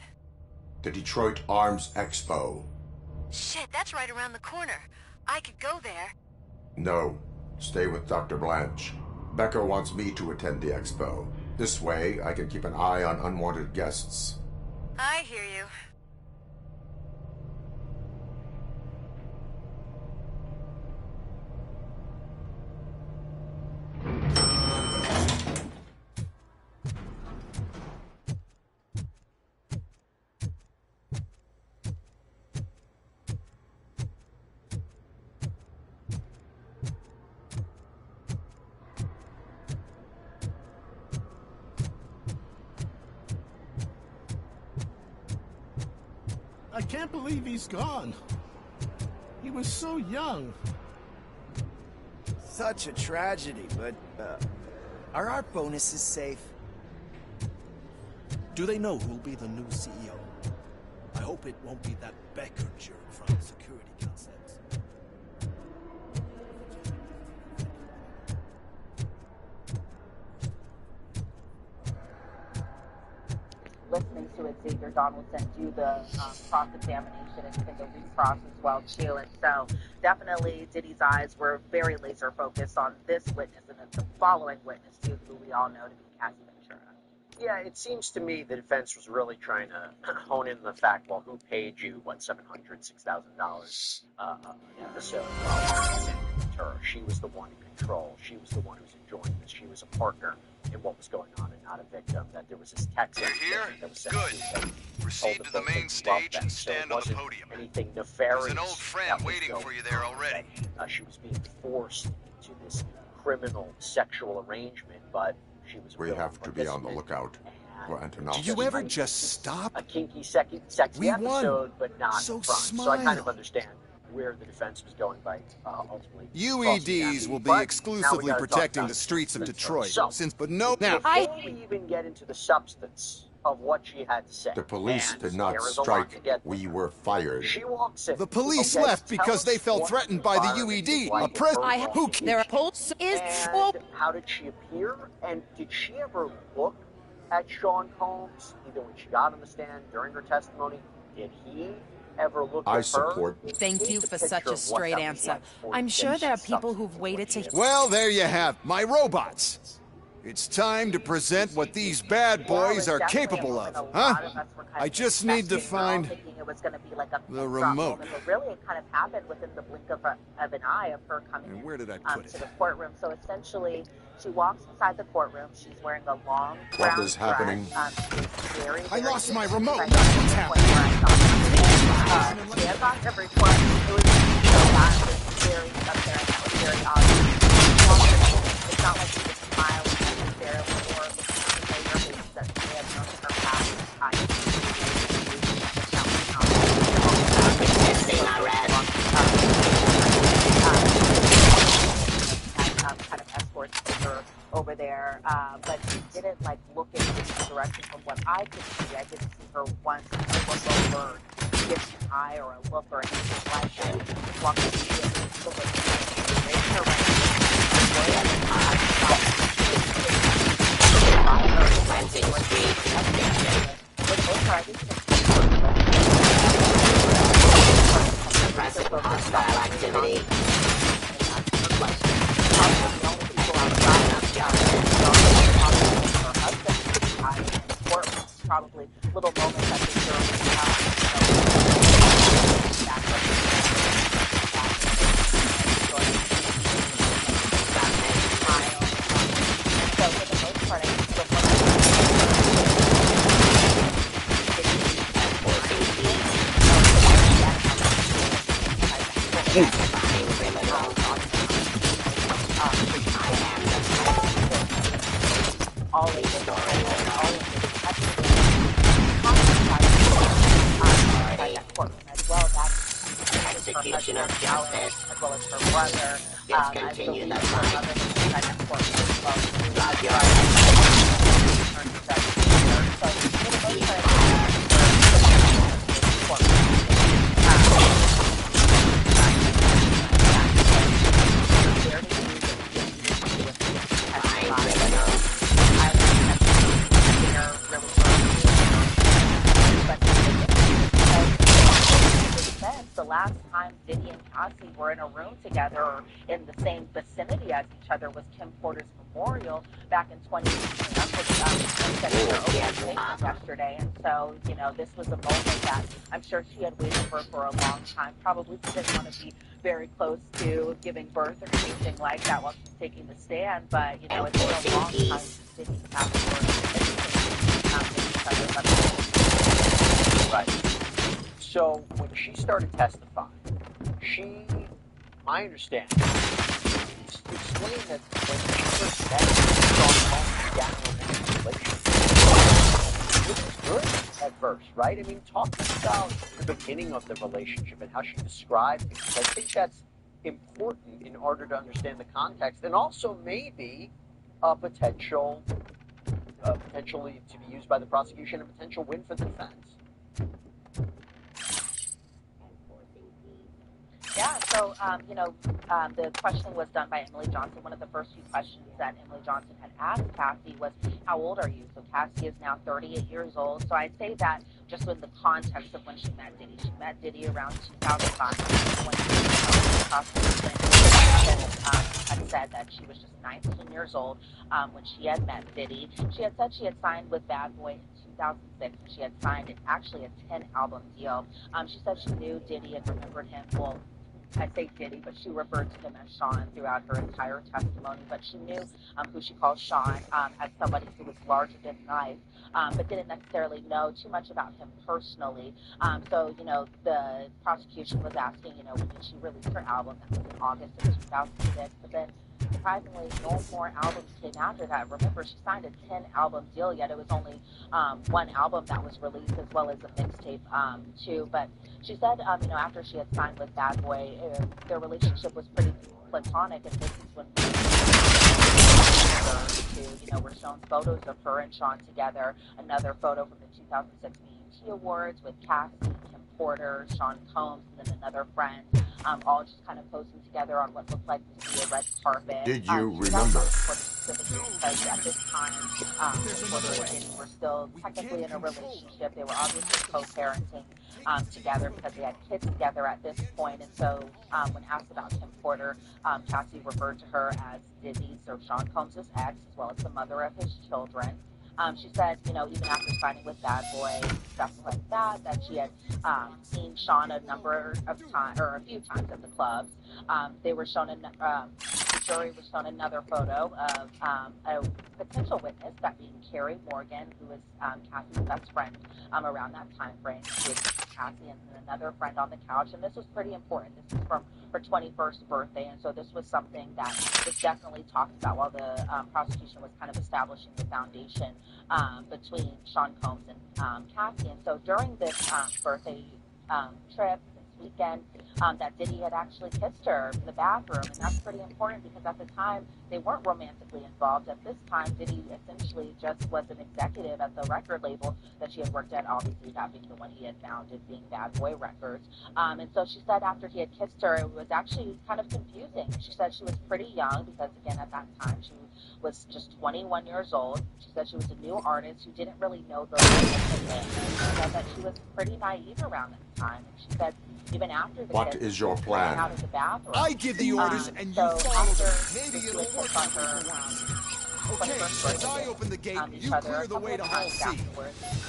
The Detroit Arms Expo. Shit, that's right around the corner. I could go there. No. Stay with Dr. Blanche. Becker wants me to attend the expo. This way, I can keep an eye on unwanted guests. I hear you. I can't believe he's gone. He was so young. Such a tragedy, but, are our bonuses safe? Do they know who'll be the new CEO? I hope it won't be that Becker jerk from security concepts. Listening to it, Xavier Donald sent you the cross-examination and the recross as well, too. And so definitely Diddy's eyes were very laser focused on this witness and then the following witness, too, who we all know to be Cassie Ventura. Yeah, it seems to me the defense was really trying to hone in the fact, well, who paid you, what, $700,000, $6,000 an episode? Well, Ventura. She was the one in control. She was the one who was enjoying this. She was a partner in what was going on and not a victim. That there was this text. You're here? Good. Proceed to the main stage and stand on the podium. Anything nefarious. There's an old friend waiting for you there already. She was being forced into this criminal sexual arrangement, but she was. We have to be on the lookout for Antonov. Did you ever just stop? A kinky, sexy episode, but not So front. smile. So I kind of understand where the defense was going by ultimately. UEDs will be exclusively protecting the streets of Detroit. But no. Now, before we even get into the substance of what she had to say, The police and did not there is a lot strike. to get We were fired. She walks in. the police Okay, left tell because they us felt what threatened by the environment UED. was like A pres- at her Who? home. Their pulse is. And how did she appear? And did she ever look at Sean Combs, either when she got on the stand, during her testimony? Did he ever look at her? support. Thank you for such a straight answer. I'm sure there are people who've waited to. Well, there you have my robots. It's time to present what these bad boys are capable of, huh? I just need to find It was going to be like a the remote. but really it kind of happened within the blink of an eye of her coming And where did I put to it? the courtroom. So essentially, she walks inside the courtroom. She's wearing a long What brown is happening? dress. Very, I very lost my busy. remote. I That's got what's to the happening. point where I thought, stands on every foot. It was so bad. It was very apparent. It was very obvious. It's not like she was smiling necessarily or looking at the way her face that she had known in her past. Kind of escorts her over there, but she didn't like look in the direction from what I could see. I didn't see her once look over, give an eye or a look or anything like that. She just walked immediately to the window, raised her right activity. Probably little moments that execution of justice, as well as her brother. Let's continue the last time Diddy and Cassie were in a room together or in the same vicinity as each other was Kim Porter's memorial back in 2018. That's what said in her opening statement yesterday. And so, you know, this was a moment that I'm sure she had waited for a long time. Probably didn't want to be very close to giving birth or anything like that while she's taking the stand. But, you know, it's been a long time since Diddy and Cassie were with each other. Right. So when she started testifying, my understanding, explained that when she first met Sean Combs, which was good at first, right? I mean, talk about the beginning of the relationship and how she described it. I think that's important in order to understand the context, and also maybe a potentially to be used by the prosecution, a potential win for the defense. Yeah, so, you know, the question was done by Emily Johnson. One of the first few questions that Emily Johnson had asked Cassie was, how old are you? So Cassie is now 38 years old. So I'd say that just in the context of when she met Diddy. She met Diddy around 2005 when she was prosecution. Had said that she was just 19 years old when she had met Diddy. She had said she had signed with Bad Boy in 2006, and she had signed actually a 10-album deal. She said she knew Diddy and remembered him. Well, I say Diddy, but she referred to him as Sean throughout her entire testimony. But she knew who she called Sean as somebody who was larger than life, but didn't necessarily know too much about him personally. So, you know, the prosecution was asking, you know, when did she release her album? That was in August of 2006. But then, surprisingly, no more albums came after that. Remember, she signed a 10-album deal, yet it was only one album that was released, as well as a mixtape, too. But she said, you know, after she had signed with Bad Boy, their relationship was pretty platonic, and this is when you know, were shown photos of her and Sean together. Another photo from the 2006 BET Awards with Cassie, Kim Porter, Sean Combs, and then another friend, all just kind of posing together on what looked like to be a red carpet. Did you remember? Because at this time, Porter and Diddy were still technically in a relationship. They were obviously co-parenting together because they had kids together at this point. And so when asked about Kim Porter, Cassie referred to her as Diddy's or Sean Combs' ex, as well as the mother of his children. She said, you know, even after signing with Bad Boy, stuff like that, that she had seen Sean a number of times, or a few times at the clubs. They were shown, the jury was shown another photo of a potential witness, that being Carrie Morgan, who was Cassie's best friend around that time frame. Cassie and another friend on the couch, and this was pretty important. This is from her 21st birthday, and so this was something that was definitely talked about while the prosecution was kind of establishing the foundation between Sean Combs and Cassie. And so during this birthday trip, this weekend, that Diddy had actually kissed her in the bathroom, and that's pretty important because at the time they weren't romantically involved. At this time, Diddy essentially just was an executive at the record label that she had worked at, obviously that being the one he had founded, being Bad Boy Records. And so she said after he had kissed her, it was actually kind of confusing. She said she was pretty young because, again, at that time she was just 21 years old. She said she was a new artist who didn't really know the language. She said that she was pretty naive around that time. And she said even after the What kiss, is your she plan? went out of the bathroom. I give the orders and you so follow them. after Maybe she it'll had work kissed on for her, Okay, as I open the gate, you clear the way to Hall C.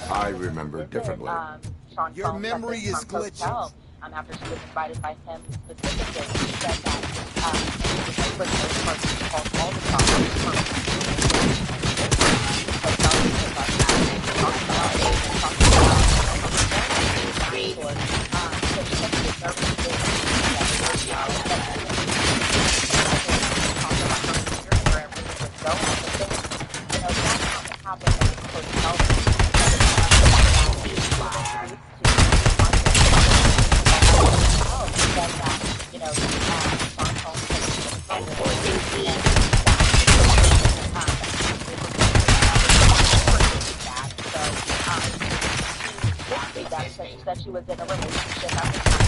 I remember differently. Your memory is glitching. After she was invited by him specifically, she said that she was called all the that she was in a relationship at the time.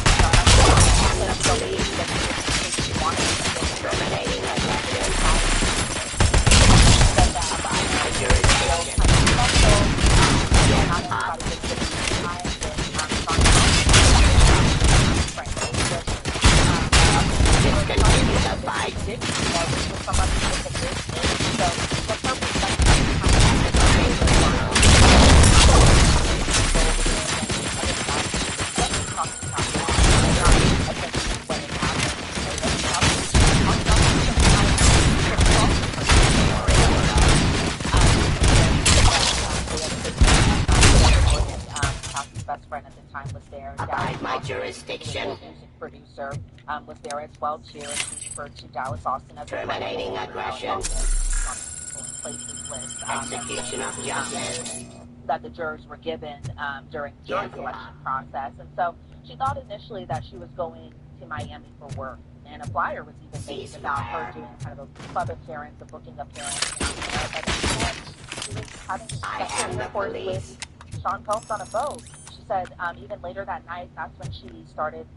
best friend at the time was there. Abide my jurisdiction. The music producer was there as well too, and she referred to Dallas Austin as Terminating aggression. Execution of justice. That the jurors were given during the jury selection process. And so she thought initially that she was going to Miami for work. And a flyer was even made about her doing kind of a club appearance, a booking appearance. But instead, she was having sexual intercourse with Sean Combs on a boat. She said even later that night, that's when she started,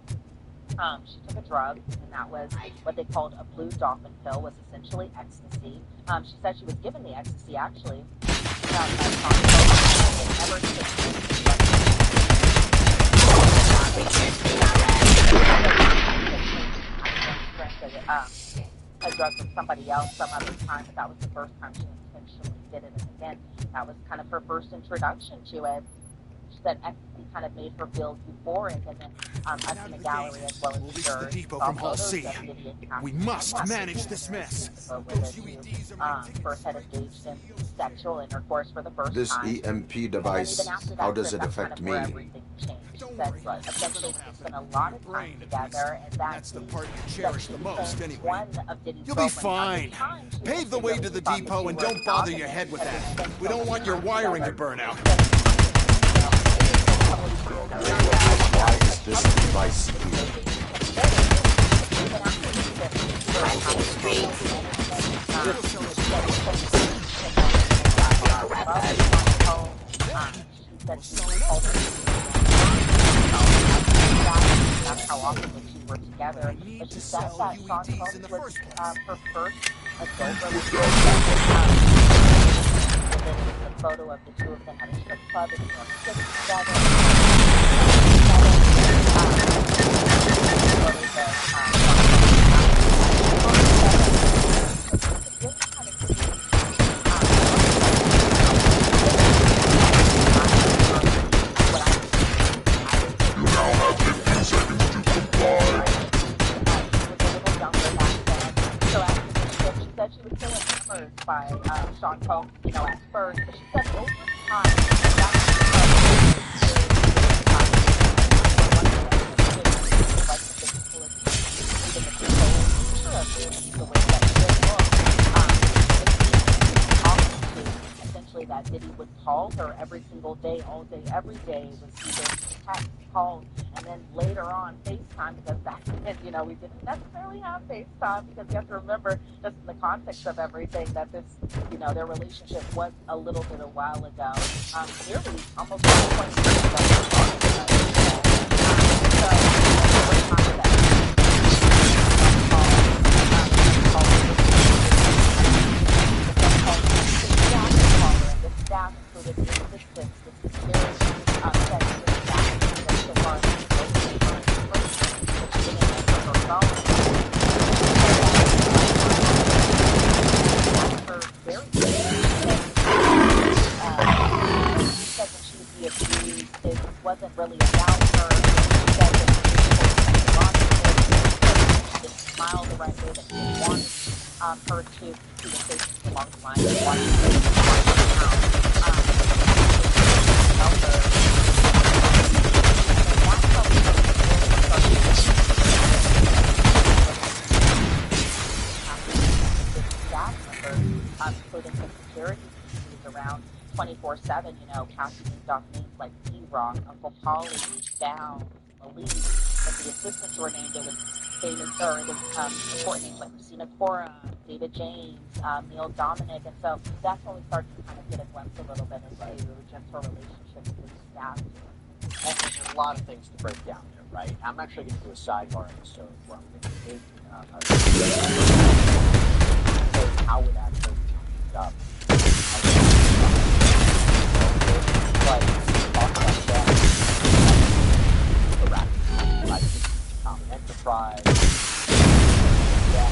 she took a drug, and that was what they called a blue dolphin pill, was essentially ecstasy. She said she was given the ecstasy, actually, that Sean Combs had never a drug from somebody else some other time, but that was the first time she intentionally did it. And again, that was kind of her first introduction to it. She said ecstasy kind of made her feel euphoric, and then us in the gallery as well as the jurors. The depot from Hall C. We must manage this mess. First had engaged in sexual intercourse for the first This time. EMP device, how does it affect me? She said, essentially, we spent a lot of time together, and that's the part you cherish the most, anyway. One of Diddy's You'll be fine. Pave the way to the depot and don't bother your head with that. We don't want your wiring to burn out. Why is this device here? That's how often the two were together. But she said that Sean Combs was her first adult relationship. There was a photo of the two of them at a strip club and they were together. She was still enamored by Sean Combs, at first, but she said over time, essentially that Diddy would call her every single day, all day, every day, was either text, call, and then later on FaceTime, because back then, we didn't necessarily have FaceTime, because you have to remember, just in the context of everything, that this, their relationship was a little bit a while ago, nearly almost 20 years ago. The staff included the assistants, the security, it wasn't really about her. She said that she didn't smile the right way that she wanted her to. She was facing along the line of watching her including some security around 24/7, casting off names like D-Rock, Uncle Polly, Down, Malik. But the assistants were named, it was famous, or it was important names like Christina Cora, David James, Neil Dominic, and so that's when we started to kind of get a glimpse a little bit into just her relationship with the staff. And there's a lot of things to break down there, right? I'm actually going to do a sidebar episode where I'm going to take how it actually ended up. But talk about that. The rap, like common enterprise. Yeah.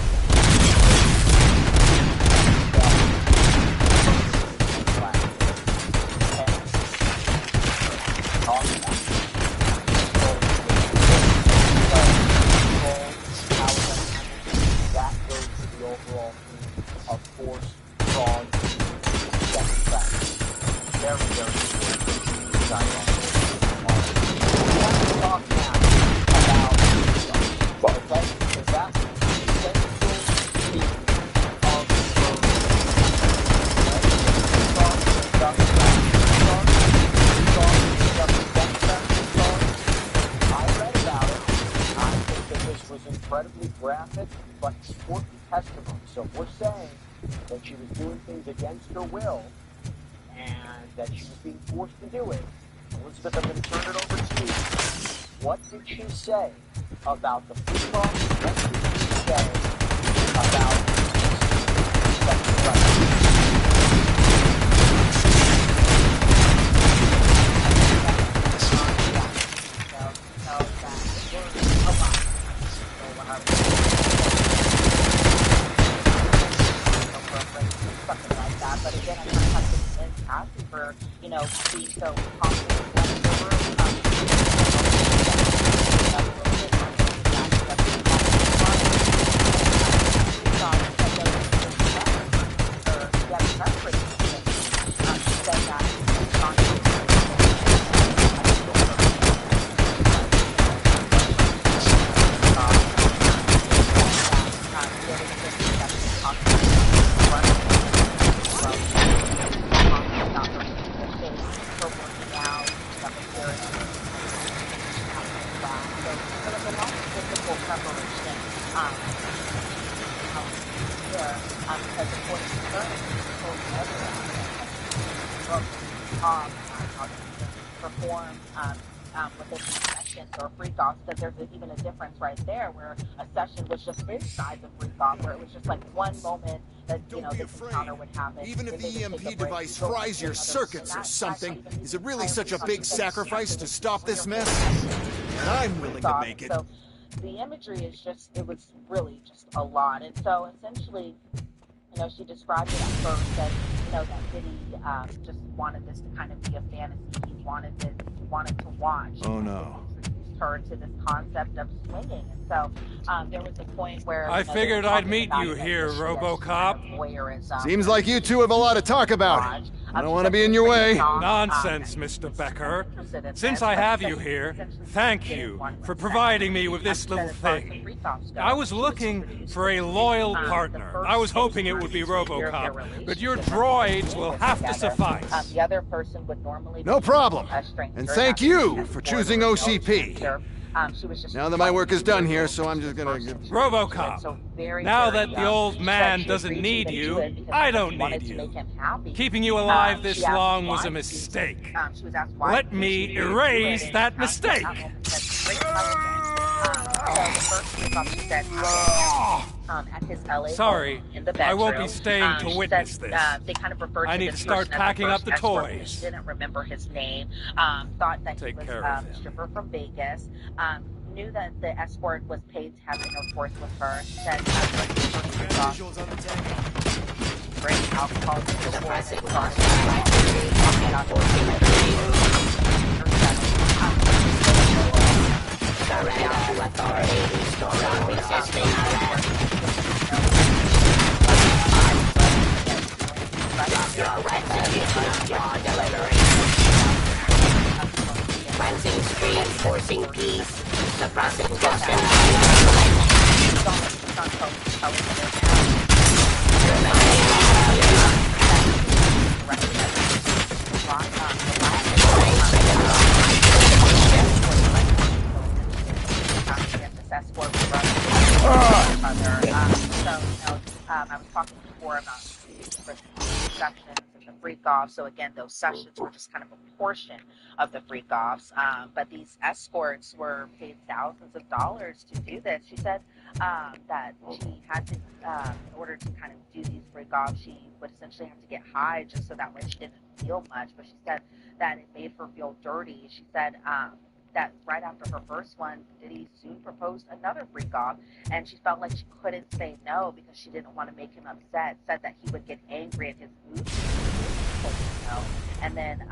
That goes to the overall theme of force, fraud, very, very important. graphic but important testimony. So if we're saying that she was doing things against her will and that she was being forced to do it, Elizabeth, I'm going to turn it over to you. What did she say about the football? What did she say about sexual rights? Something like that, but again, I kind of have to ask you for, you know, being so confident in the room. Perform within sessions or freak-offs, because there's even a difference right there where a session was just inside the freak-off, where it was just like one moment that, you know, this encounter would happen. Even if the EMP device fries your circuits or something, is it really such a big sacrifice to stop this mess? And I'm willing to make it. So the imagery is just, it was really just a lot. And so essentially, you know, she described it at first that, you know, that Diddy just wanted this to kind of be a fantasy. He wanted to watch. Oh no. Introduced her to this concept of swinging. And so there was a point where I figured I'd meet you here, RoboCop. Seems like you two have a lot to talk about. I don't want to be in your way. Nonsense, Mr. Becker. Since I have you here, thank you for providing me with this little thing. I was looking for a loyal partner. I was hoping it would be RoboCop, but your droids will have to suffice. The other person would normally No problem. And thank you for choosing OCP. Now that my work is done here, so I'm just gonna get... RoboCop, now that the old man doesn't need you, I don't need you. Keeping you alive this long was a mistake. Let me erase that mistake. At his LA Sorry, in the bedroom. I won't be staying to witness this. They kind of referred I to need this to start person packing as up the escort, toys. which didn't remember his name. Thought that he was a stripper from Vegas. Knew that the escort was paid to have intercourse with her. Said visuals on the tank. Bring alcohol to the surrender to authority, restore all resisting arrest. Drop your execution, your delivery. Cleansing street, enforcing peace, suppressing justice. I was talking before about sections and the freak-offs. So again, those sessions were just kind of a portion of the freak-offs. But these escorts were paid thousands of dollars to do this. She said that she had to, in order to kind of do these freak-offs, she would essentially have to get high just so that way she didn't feel much. But she said that it made her feel dirty. She said that right after her first one, Diddy soon proposed another freak-off, and she felt like she couldn't say no because she didn't want to make him upset. Said that he would get angry at his mood, no. And then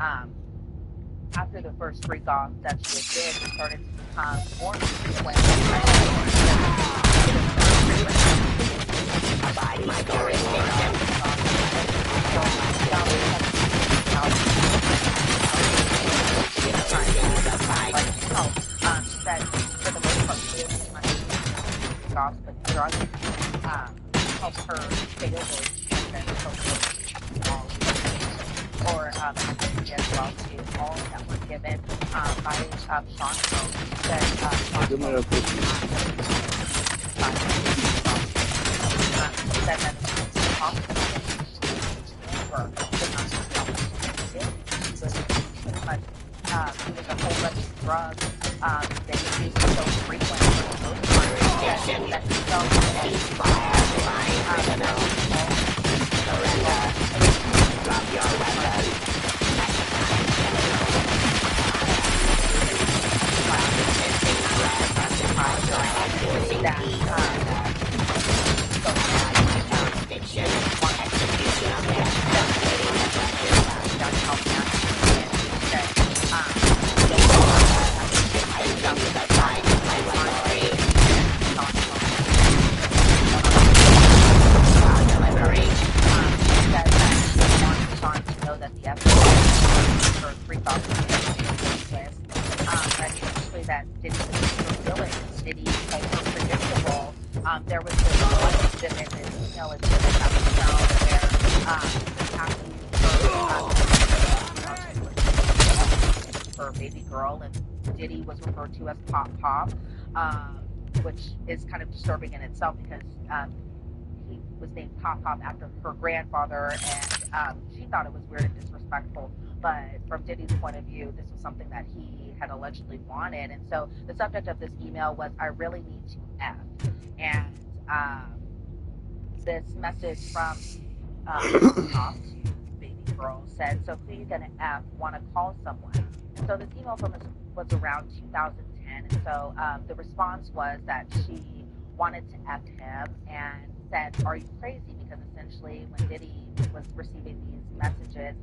after the first freak-off that she did, it started to become more frequent. Abide my jurisdiction. That for the most part, she didn't much freak-offs, but drugs helped her stay awake and or as well to all that were given by Sean Combs. That side. Said that it was impossible for pretty much doing a whole bunch of drugs that he used so frequently for the most part that he felt there was this one exhibit, this email exhibit that was found where her baby girl, and Diddy was referred to as Pop Pop, which is kind of disturbing in itself because he was named Pop Pop after her grandfather, and she thought it was weird and disrespectful. But from Diddy's point of view, this was something that he had allegedly wanted. And so the subject of this email was, "I really need to F." And this message from Pop's baby girl said, "So who you gonna F? Want to call someone?" And so this email from us was around 2010. And so the response was that she wanted to F him and said, "Are you crazy?" Because essentially when Diddy was receiving these messages,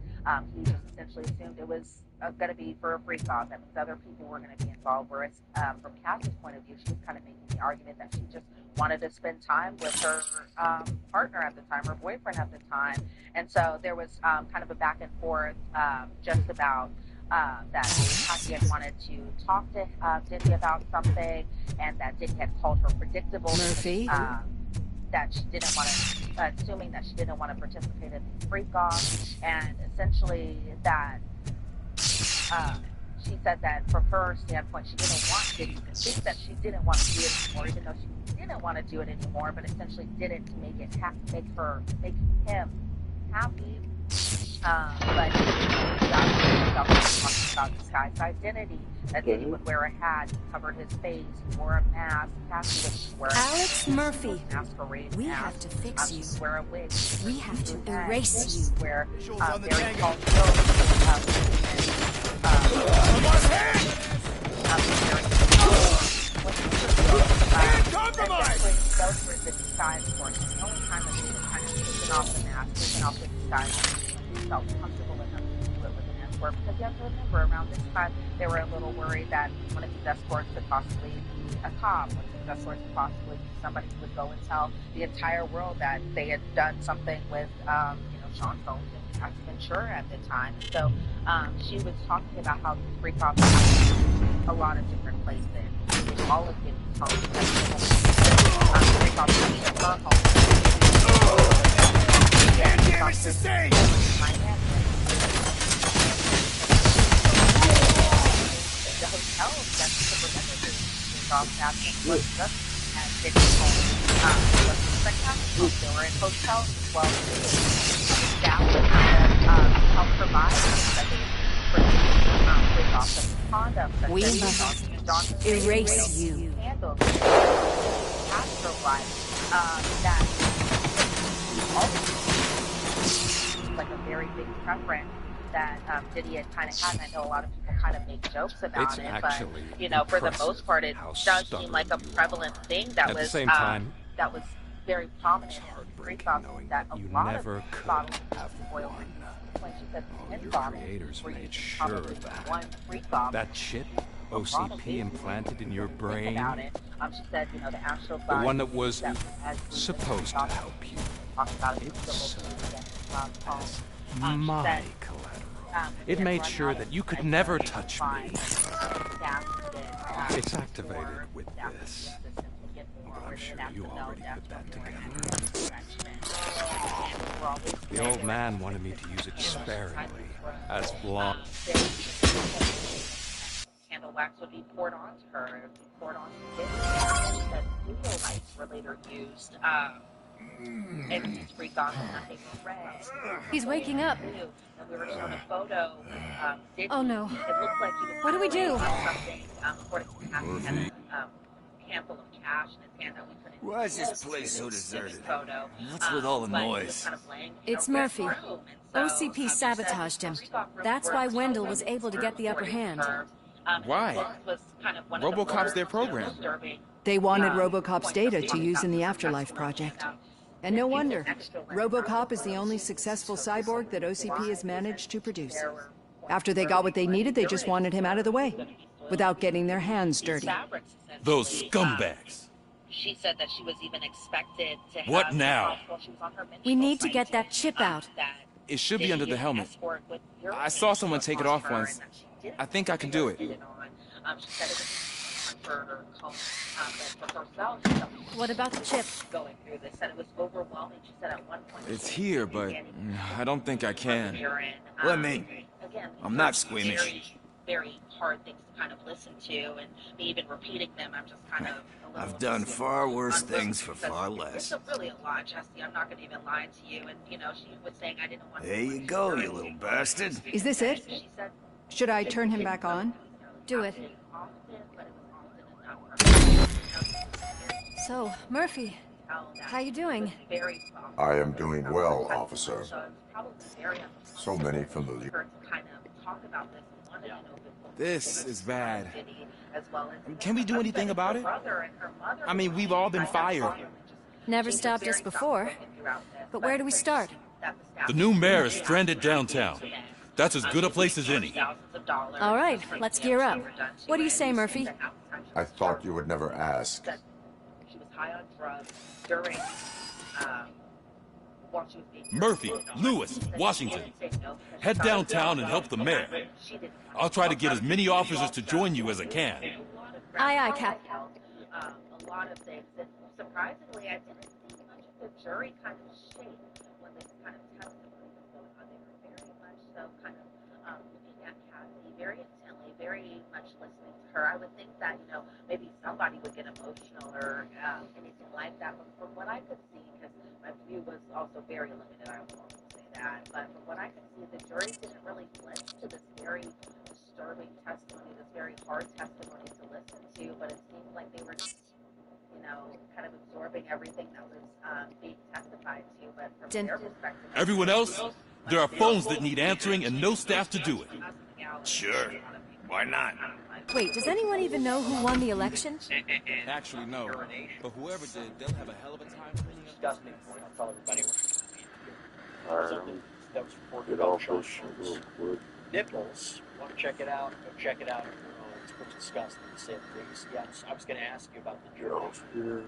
he just essentially assumed it was going to be for a freak off. That means other people were going to be involved. Whereas from Cassie's point of view, she was kind of making the argument that she just wanted to spend time with her partner at the time, her boyfriend at the time. And so there was kind of a back and forth just about that Cassie had wanted to talk to Diddy about something, and that Diddy had called her predictable. Murphy? That she didn't want to, assuming that she didn't want to participate in these freak-offs, and essentially that she said that from her standpoint, she didn't want Diddy to think that she didn't want to do it anymore, even though she didn't want to do it anymore, but essentially did it to make it make him happy. But he talking about disguised identity, that Diddy would wear a hat, he covered his face, he wore a mask, Cassie would wear a Alex Murphy, we mask. have to fix you. Wear a wig. We have to erase you. Wear very tall clothes. Those were the disguise portion. The only time that he was kind of taking off the mask, taking off the disguise, he felt comfortable enough to do it with an escort. Because you have to remember, around this time, they were a little worried that one of these escorts could possibly be a cop. One of these escorts could possibly be somebody who would go and tell the entire world that they had done something with, Sean Combs and Axe Ventura at the time. So she was talking about how these freak-offs happened a lot of different places. All of Diddy's homes. Freak-offs happened at her home. Damn, it's the same! The hotels that superintended this freak-offs happened was just at Diddy's home. It wasn't spectacular. They were in hotels as well. That would help provide we must erase you. Handle life that always like a very big preference that Diddy had kind of had. And I know a lot of people kind of make jokes about it, but for the most part, it does seem like a prevalent thing that was that was very prominent in freak-offs, that a lot of bottles of oil when she said the creators made sure of that. That chip OCP implanted in your brain, she said, the astral the one that was supposed to help you. It's my collateral. It made sure that you could never touch me. It's activated with this. I'm sure you already put that together. The old man wanted me to use it sparingly, as long. Handle wax would be poured onto her. It would be poured onto Diddy. That video lights were later used. And he's freaked on and nothing was red. He's waking up. And we were shown a photo. Oh no. It looked like he was What do we do? Something, according to Kathy, had a handful of cash in his hand that we couldn't. Why is this place so deserted? Photo. What's with all the noise? It's Murphy. OCP sabotaged him. That's why Wendell was able to get the upper hand. Why? RoboCop's their program. They wanted RoboCop's data to use in the Afterlife project. And no wonder. RoboCop is the only successful cyborg that OCP has managed to produce. After they got what they needed, they just wanted him out of the way, without getting their hands dirty. Those scumbags. She said that she was even expected to have... What now? We need to get that chip out. It should be under the helmet. I saw someone take it off once. I think I can do it. What about the chip? It's here, but I don't think I can. Let me. I'm not squeamish. Very hard things to kind of listen to, and me even repeating them, I'm just kind of... I've done far worse things for far less. It's really a lot, Jesse. I'm not going to even lie to you, and, you know, she was saying I didn't want to... There you go, you little bastard. Is this it? Should I turn him back on? Do it. So, Murphy, how you doing? I am doing well, officer. So many familiar. This is bad. Can we do anything about it? I mean, we've all been fired. Never stopped us before. But where do we start? The new mayor is stranded downtown. That's as good a place as any. All right, let's gear up. What do you say, Murphy? I thought you would never ask. She was high on drugs during... Murphy, Lewis, Washington. Head downtown and help the mayor. I'll try to get as many officers to join you as I can. Aye, aye, Cap. A lot of things, and surprisingly, I didn't see much of the jury kind of shake when this kind of testimony was going on. They were very much so kind of looking at Kathy very intently, very much listening to her. I would think that, you know, maybe somebody would get emotional or anything like that, but from what I could see, because my view was also very limited, I will also say that, but from what I could see, the jury didn't really flinch to this very disturbing testimony, this very hard testimony to listen to, but it seemed like they were just, you know, kind of absorbing everything that was being testified to, but from their perspective... Everyone else? There are phones that need answering and no staff to do it. Sure. Why not? Wait, does anyone even know who won the election? Actually, no. But whoever did, they'll have a hell of a time cleaning up. Disgusting. I'll tell everybody. That was reported on nipples. Want to check it out? Go check it out. It's pretty disgusting, to say the least. Yeah, I was going to ask you about the jury.